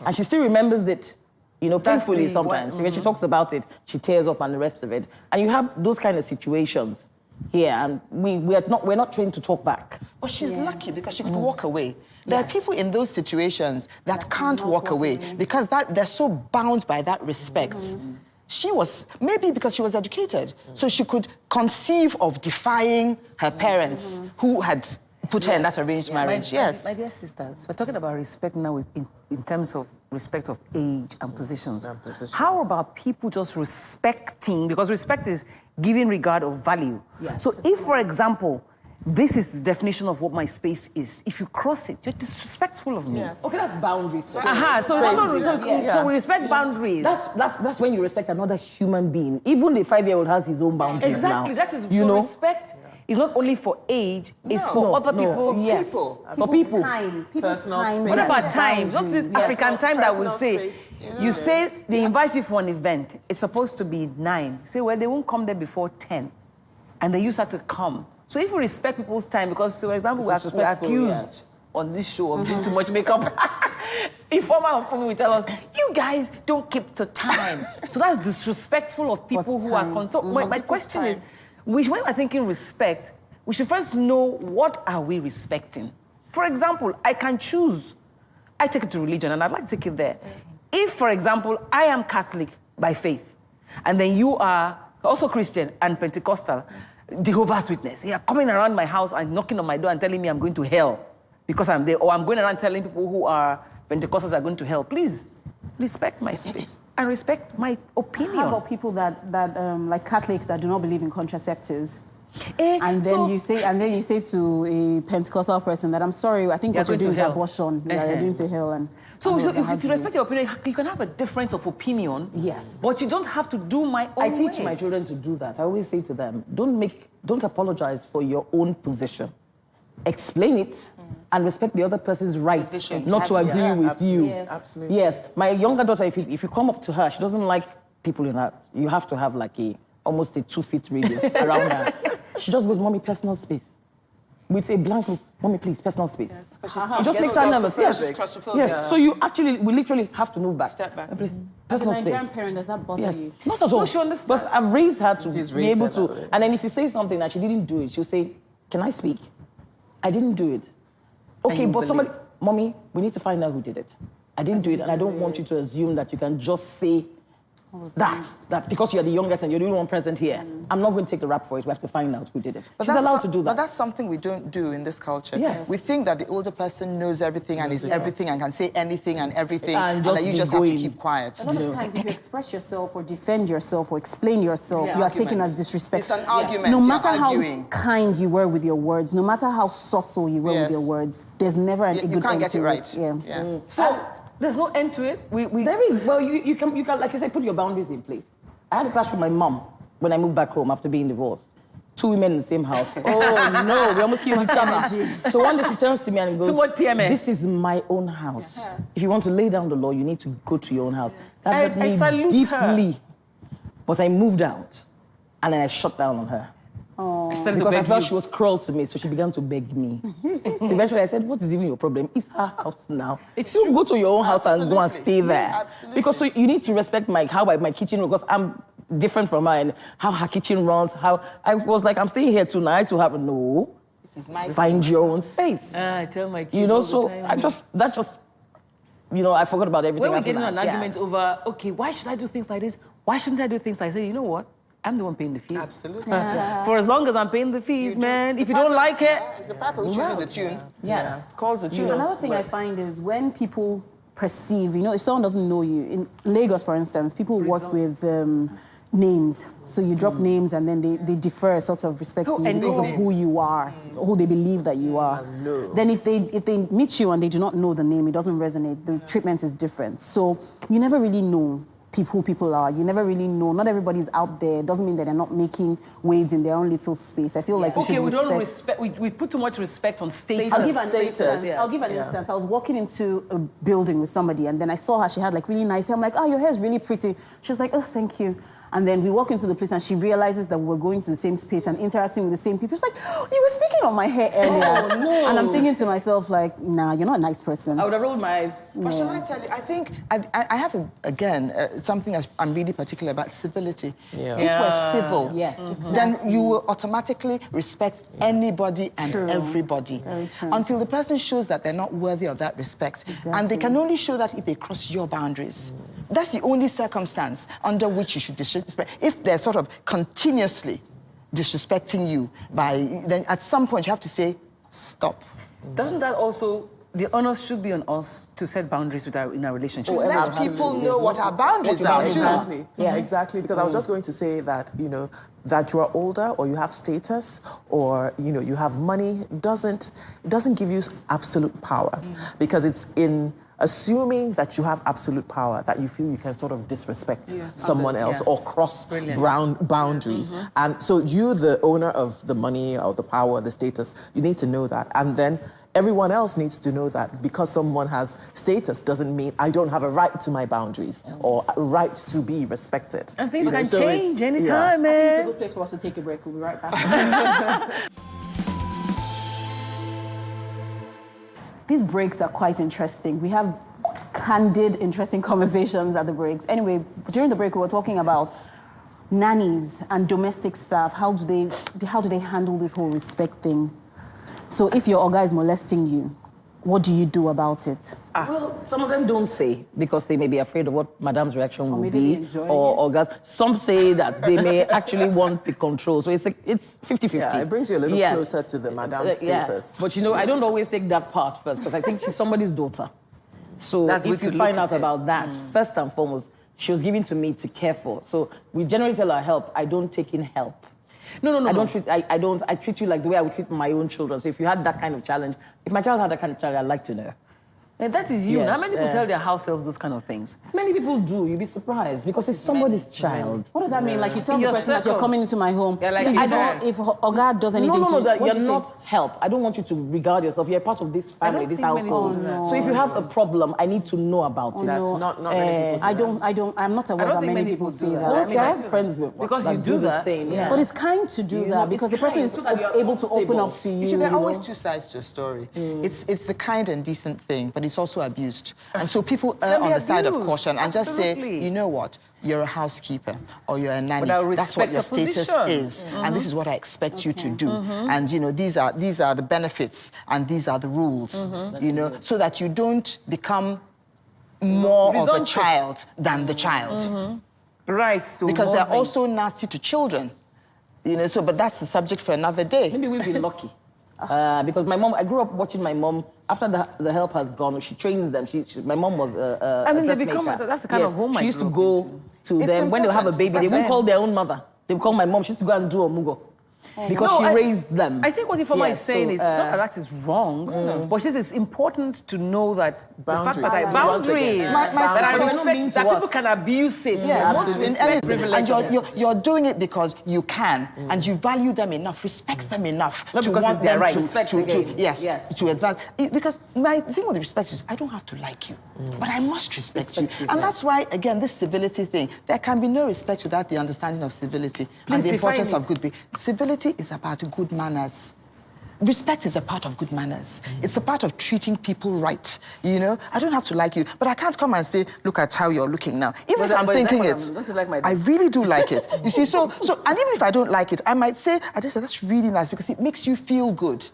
And she still remembers it, you know, painfully sometimes. When she talks about it, she tears up and the rest of it. And you have those kind of situations here, and we're not trained to talk back. But she's lucky because she could walk away. There are people in those situations that can't walk away because they're so bound by that respect. She was, maybe because she was educated, so she could conceive of defying her parents who had put her in that arranged marriage. My dear sisters, we're talking about respect now in terms of respect of age and positions. How about people just respecting, because respect is giving regard of value. Yes. So if, for example, this is the definition of what my space is. If you cross it, you're disrespectful of me. Okay, that's boundaries. So we respect boundaries. That's when you respect another human being. Even the 5-year-old has his own boundaries Exactly. now. That is, you so know? respect is not only for age, it's for other people. Yes. People. For people. Time. People's Personal time. space. What about Yes. time? Not this African time that will say, space. you say they invite you for an event, it's supposed to be 9. Say, well, they won't come there before 10. And they used to have to come. So if we respect people's time, because, for example, we're accused on this show of doing too much makeup. Informer will tell us, you guys don't keep to time. So that's disrespectful of people who are concerned. My question is, when we're thinking respect, we should first know what are we respecting. For example, I can choose. I take it to religion, and I'd like to take it there. If, for example, I am Catholic by faith, and then you are also Christian and Pentecostal, Jehovah's Witness, you're coming around my house and knocking on my door and telling me I'm going to hell because I'm there, or I'm going around telling people who are Pentecostals are going to hell. Please respect my space and respect my opinion. How about people that like Catholics that do not believe in contraceptives? And then you say to a Pentecostal person that I'm sorry, I think what you're doing is abortion. Yeah, you're doing to hell. And so if you respect your opinion, you can have a difference of opinion. Yes. But you don't have to do my own I teach way. my children to do that. I always say to them, don't apologize for your own position. Explain it and respect the other person's right not to agree with you. Yes. Absolutely. Yes. My younger daughter, if you come up to her, she doesn't like people in her. You have to have like almost a 2 feet radius around her. She just goes, Mommy, personal space. With a blank look, Mommy, please, personal space. It just makes her nervous. Yes. So we literally have to move back. Step back. Please, As a personal Nigerian space. parent, does that bother Yes, you? not at all. No, she understands. Because I've raised her to She's be raised able her that to. way. And then if you say something and she didn't do it, she'll say, can I speak? I didn't do it. Okay, but somebody, Mommy, we need to find out who did it. I didn't do it, and I don't want you to assume that you can just say that because you're the youngest and you're the only one present here. I'm not going to take the rap for it. We have to find out who did it. She's allowed to do that. But that's something we don't do in this culture. Yes. We think that the older person knows everything and is everything and can say anything and everything, and just that you be just have to going. keep quiet. A lot of times, if you express yourself or defend yourself or explain yourself, you are taken as disrespectful. It's an argument. No You're matter how arguing. kind you were with your words, no matter how subtle you were with your words, there's never a good You can't end get to it right. Yeah. So there's no end to it. There is. Well, you can, like you say, put your boundaries in place. I had a clash with my mom when I moved back home after being divorced. 2 women in the same house. Oh no, we almost killed each other. So one day she turns to me and goes, Too much PMS. This is my own house. If you want to lay down the law, you need to go to your own house. That hurt I me salute deeply. her. But I moved out and then I shut down on her. I started to Because I beg felt you. she was cruel to me, so she began to beg me. So eventually I said, what is even your problem? It's her house now. It's you go to your own house and go and stay there. Absolutely. Because so you need to respect how my kitchen, because I'm different from her and how her kitchen runs, how I was like, I'm staying here tonight to have, no. This is my Find your own space. I tell my kids You know, all the so time. I forgot about everything. When we after get in that. an argument over, okay, why should I do things like this? Why shouldn't I do things like this? You know what? I'm the one paying the fees. Absolutely. For as long as I'm paying the fees, man. If you don't like it, It's the papa who chooses the tune. Yes. Calls the tune. Another thing I find is when people perceive, if someone doesn't know you, in Lagos, for instance, people work with names. So you drop names and then they defer a sort of respect to you because of who you are, or who they believe that you are. Then if they meet you and they do not know the name, it doesn't resonate. The treatment is different. So you never really know who people are. You never really know. Not everybody's out there. It doesn't mean that they're not making waves in their own little space. I feel like we should we respect. don't respect. We put too much respect on status. I'll give an instance. I was walking into a building with somebody and then I saw her. She had like really nice hair. I'm like, oh, your hair is really pretty. She was like, oh, thank you. And then we walk into the place and she realizes that we're going to the same space and interacting with the same people. She's like, oh, you were speaking on my hair earlier. Oh, no. And I'm thinking to myself like, nah, you're not a nice person. I would have rolled my eyes. But shall I tell you, I think I have, something I'm really particular about, civility. Yeah. If we're civil, Yes, then you will automatically respect anybody and everybody. Very true. Until the person shows that they're not worthy of that respect. And they can only show that if they cross your boundaries. That's the only circumstance under which you should disrespect. If they're sort of continuously disrespecting you, then at some point you have to say, stop. Doesn't that also, the onus should be on us to set boundaries in our relationship? Let people know what our boundaries are, too. Exactly. Yeah, exactly. Because I was just going to say that, that you are older or you have status or, you have money doesn't give you absolute power. Because it's in assuming that you have absolute power that you feel you can sort of disrespect someone else or cross boundaries. And so you, the owner of the money or the power, the status, you need to know that. And then everyone else needs to know that because someone has status doesn't mean I don't have a right to my boundaries or a right to be respected. And things can so change it's- anytime, It's a man. good place for us to take a break. We'll be right back. These breaks are quite interesting. We have candid, interesting conversations at the breaks. Anyway, during the break, we were talking about nannies and domestic staff. How do they handle this whole respect thing? So if your guy is molesting you, what do you do about it? Well, some of them don't say because they may be afraid of what Madame's reaction will maybe be. they enjoy Or guys. Some say that they may actually want the control. So it's 50-50. Yeah, it brings you a little closer to the Madame status. But I don't always take that part first because I think she's somebody's daughter. So That's the way if you to find look out at it. about that, first and foremost, she was given to me to care for. So we generally tell her help. I don't take in help. No. I treat you like the way I would treat my own children. So if you had that kind of challenge, if my child had that kind of challenge, I'd like to know. And that is you. Yes, How many people tell their house elves those kind of things? Many people do. You'd be surprised because it's somebody's child. What does that mean? Like you tell In the your person that circle. you're coming into my home. Yeah, like, please, I don't, don't- if Oga does anything No, to that what you're do you say? not help. I don't want you to regard yourself. You're part of this family, this think many household. people do that. So if you have a problem, I need to know about it. That's not many people. I'm not aware don't that think many people say that. Okay, I have friends with Because that you do the that. same. Yeah. But it's kind to do that because the person is so that you're able to open comfortable. up to you. You see, there are always know? two sides to a story. It's the kind and decent thing, but it's also abused. And so people err be on the side of abused, caution and just say, absolutely. you know what, you're a housekeeper or you're a nanny. But I That's what respect your your status position. is, and this is what I expect you to do. And you know, these are the benefits and these are the rules. You know, so that you don't become more of a Presumptuous. child than the child. Right. To Because more they're things. also nasty to children. You know, so but that's the subject for another day. Maybe we've been lucky. Because my mom, I grew up watching my mom. After the help has gone, she trains them. My mom was a I mean, they dressmaker. become. That's the kind of home I She used to grew up go into. to It's them when they have a important. baby. They It's won't better. call their own mother. They would call my mom. She used to go and do omugo. Because she raised them. I think what Ifeoma Yes, is saying so, is it's not that is wrong, but she says it's important to know that the fact that Boundaries. boundaries, My that I second- respect, that people can abuse it. Yes, Most in respect anything. privilege. And you're doing it because you can, and you value them enough, respect them enough Not to because want it's their them right. to, Respect to again. yes, Yes. to advance. Because my thing with the respect is I don't have to like you, but I must respect you. And that's why, again, this civility thing, there can be no respect without the understanding of civility Please and the define importance it. of good behavior. Civility is about good manners. Respect is a part of good manners. It's a part of treating people right. You know, I don't have to like you, but I can't come and say, look at how you're looking now. Even if I'm thinking it, Don't you like my I really do like it. You see, so, and even if I don't like it, I might say, that's really nice because it makes you feel good.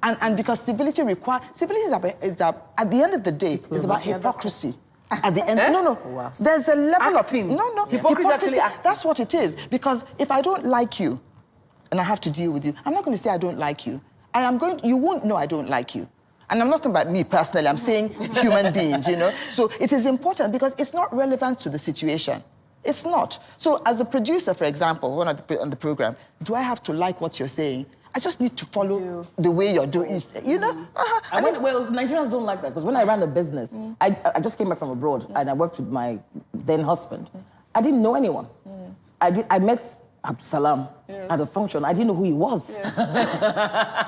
And because civility is at the end of the day, it's about hypocrisy. At the end, no. There's a level Acting. of no. Hypocrisy actually acting. That's what it is. Because if I don't like you, and I have to deal with you, I'm not going to say I don't like you. You won't know I don't like you. And I'm not talking about me personally, I'm saying human beings, you know. So it is important because it's not relevant to the situation. It's not. So as a producer, for example, on the program, do I have to like what you're saying? I just need to follow the way you're doing it, you know? Well, Nigerians don't like that because when I ran the business, I just came back from abroad and I worked with my then husband. I didn't know anyone. I met Abdulsalam at a function. I didn't know who he was.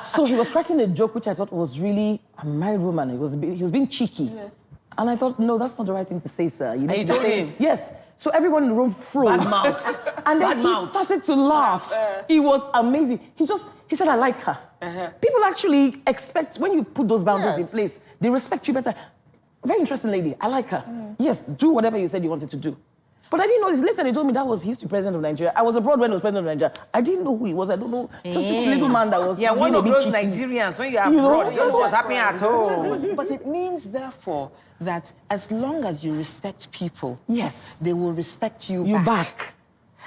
So he was cracking a joke, which I thought was really a married woman. He was being cheeky. And I thought, no, that's not the right thing to say, sir. You need to told say, him? yes. So everyone in the room froze. Bad mouth. And then Bad he mouth. started to laugh. It was amazing. He said, I like her. People actually expect, when you put those boundaries in place, they respect you better. Very interesting lady. I like her. Yes, do whatever you said you wanted to do. But I didn't know this. Later they told me he used to be president of Nigeria. I was abroad when he was president of Nigeria. I didn't know who he was. I don't know. Just this little man that was... Yeah, one of those Nigerians, when you are abroad, you don't know what's happening at home. But it means, therefore, that as long as you respect people, yes, they will respect you back.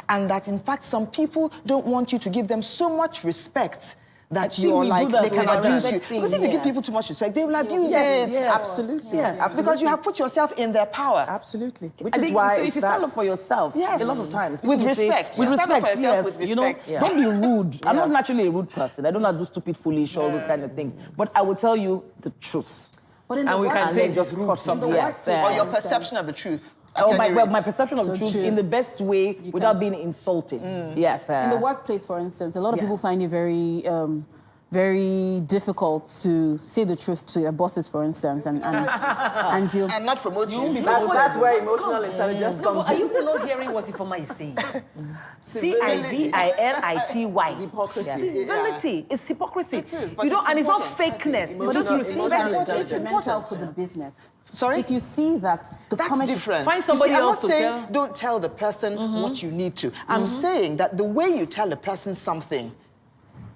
And that, in fact, some people don't want you to give them so much respect that think you're we like, do that they can with abuse you. respect thing, Because if you give people too much respect, they will abuse Yes, it. yes. Absolutely. Yes. Absolutely. Because you have put yourself in their power. Absolutely. Which I is think why so if you stand up for yourself, a lot of times with people say, respect. with You stand up respect, for yourself yes, with you know, respect. don't be rude. I'm not naturally a rude person. I don't know how to do stupid, foolish, all those kind of things. But I will tell you the truth. But in And we can say just rude cut something. Or your perception of the truth. my perception of truth in the best way without being insulting. Yes. In the workplace, for instance, a lot of people find it very difficult to say the truth to their bosses, for instance, and deal. And not promote you. That's where emotional intelligence comes Are in. you not hearing what Ifeoma is saying? Civility. Hypocrisy. Civility. It's hypocrisy. It is, but You don't, it's and it's not important. fakeness. But if you see It's that, detrimental to the business. Sorry? If you see that the That's comment different. Find somebody you see, else to I'm not tell. saying don't tell the person what you need to. I'm saying that the way you tell a person something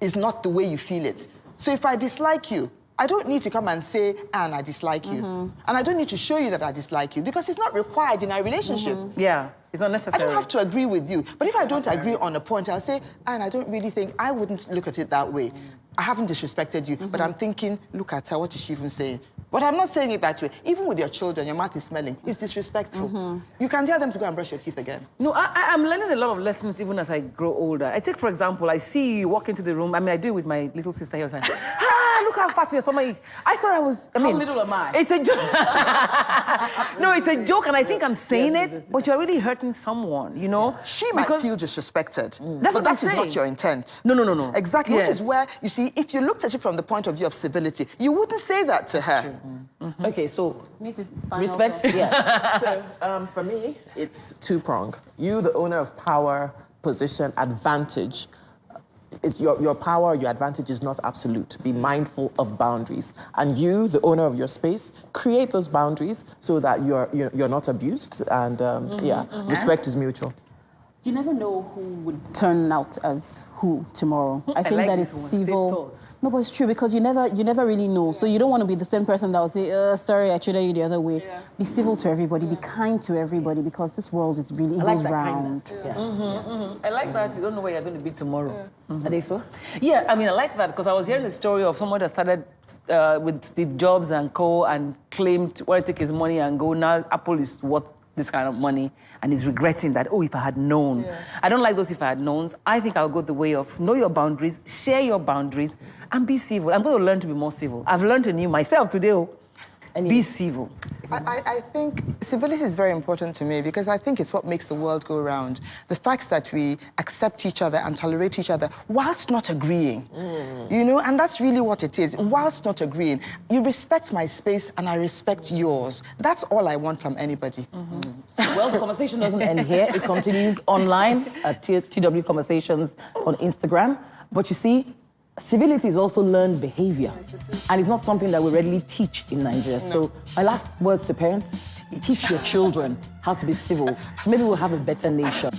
is not the way you feel it. So if I dislike you, I don't need to come and say, Anne, I dislike you. And I don't need to show you that I dislike you because it's not required in our relationship. Yeah, it's I unnecessary. don't have to agree with you. But if I don't agree on a point, I'll say, Anne, I don't really think, I wouldn't look at it that way. I haven't disrespected you, but I'm thinking, look at her, what is she even saying? But I'm not saying it that way. Even with your children, your mouth is smelling. It's disrespectful. You can tell them to go and brush your teeth again. No, I'm learning a lot of lessons even as I grow older. I take, for example, I see you walk into the room. I mean, I do it with my little sister here. Like, look how fat your stomach is. I thought I was, How little am I? It's a joke. No, it's a joke, and I think I'm saying it, but you're really hurting someone, you know? She might feel disrespected. That's but what I'm that is not saying. your intent. No. Exactly, which is where, you see, if you looked at it from the point of view of civility, you wouldn't say that to her. Okay, so Respect. Yeah. So for me, it's two-pronged. You, the owner of power, position, advantage, your power, your advantage is not absolute. Be mindful of boundaries. And you, the owner of your space, create those boundaries so that you're not abused. And respect is mutual. You never know who would turn out as who tomorrow. I think like that this is one. civil. Stay No, but it's true because you never really know. So you don't want to be the same person that will say, sorry, I treated you the other way. Yeah. Be civil to everybody, be kind to everybody because this world is really, it goes round. I like that. You don't know where you're going to be tomorrow. Are they so? Yeah, I mean, I like that because I was hearing the story of someone that started with Steve Jobs and co. and claimed, well, take his money and go. Now Apple is worth this kind of money and is regretting that, if I had known. Yes. I don't like those if I had known. I think I'll go the way of know your boundaries, share your boundaries, and be civil. I'm going to learn to be more civil. I've learned to know myself today. Be civil. I think civility is very important to me because I think it's what makes the world go round. The fact that we accept each other and tolerate each other whilst not agreeing. You know, and that's really what it is. Whilst not agreeing, you respect my space and I respect yours. That's all I want from anybody. Well, the conversation doesn't end here. It continues online at TW Conversations on Instagram. But you see, civility is also learned behavior. And it's not something that we readily teach in Nigeria. No. So my last words to parents, teach your children how to be civil. So maybe we'll have a better nation.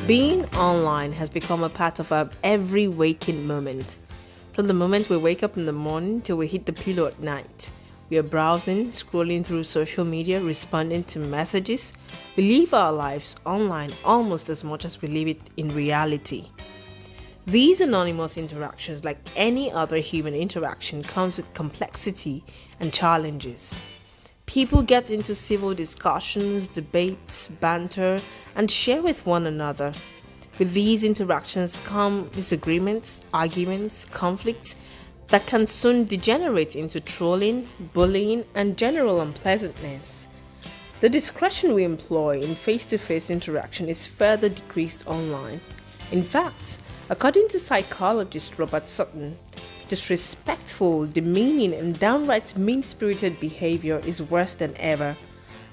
Being online has become a part of our every waking moment. From the moment we wake up in the morning till we hit the pillow at night, we are browsing, scrolling through social media, responding to messages. We live our lives online almost as much as we live it in reality. These anonymous interactions, like any other human interaction, comes with complexity and challenges. People get into civil discussions, debates, banter, and share with one another. With these interactions come disagreements, arguments, conflicts that can soon degenerate into trolling, bullying, and general unpleasantness. The discretion we employ in face-to-face interaction is further decreased online. In fact, according to psychologist Robert Sutton, disrespectful, demeaning, and downright mean-spirited behavior is worse than ever.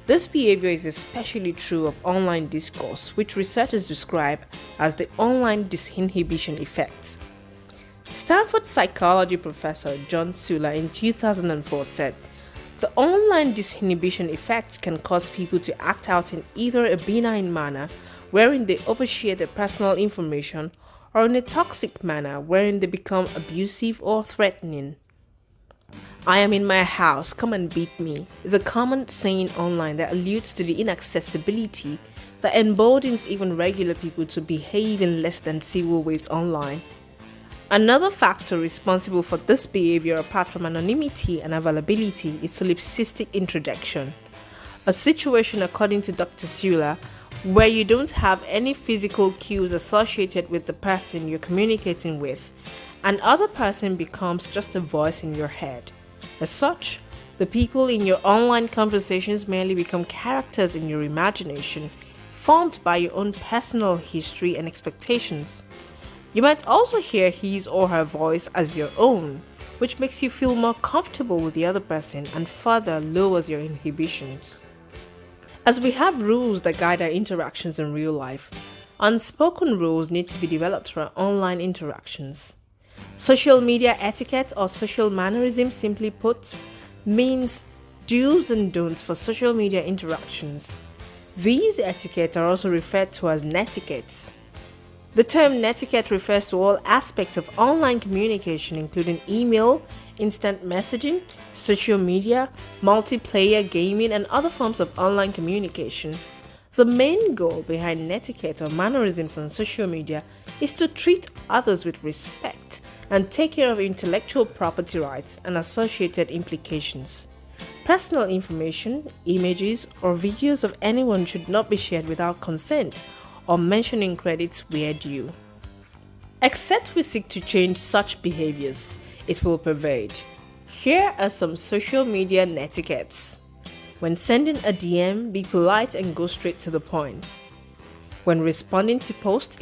This behavior is especially true of online discourse, which researchers describe as the online disinhibition effect. Stanford psychology professor John Sula in 2004 said, "The online disinhibition effect can cause people to act out in either a benign manner, wherein they overshare their personal information, or in a toxic manner wherein they become abusive or threatening." "I am in my house, come and beat me" is a common saying online that alludes to the inaccessibility that emboldens even regular people to behave in less than civil ways online. Another factor responsible for this behavior, apart from anonymity and availability, is solipsistic introduction. A situation, according to Dr. Sula, where you don't have any physical cues associated with the person you're communicating with, and other person becomes just a voice in your head. As such, the people in your online conversations merely become characters in your imagination, formed by your own personal history and expectations. You might also hear his or her voice as your own, which makes you feel more comfortable with the other person and further lowers your inhibitions. As we have rules that guide our interactions in real life, unspoken rules need to be developed for our online interactions. Social media etiquette, or social mannerism simply put, means do's and don'ts for social media interactions. These etiquettes are also referred to as netiquettes. The term netiquette refers to all aspects of online communication, including email, instant messaging, social media, multiplayer gaming, and other forms of online communication. The main goal behind netiquette or mannerisms on social media is to treat others with respect and take care of intellectual property rights and associated implications. Personal information, images, or videos of anyone should not be shared without consent or mentioning credits where due. Except we seek to change such behaviors, it will pervade. Here are some social media netiquettes. When sending a DM, be polite and go straight to the point. When responding to posts,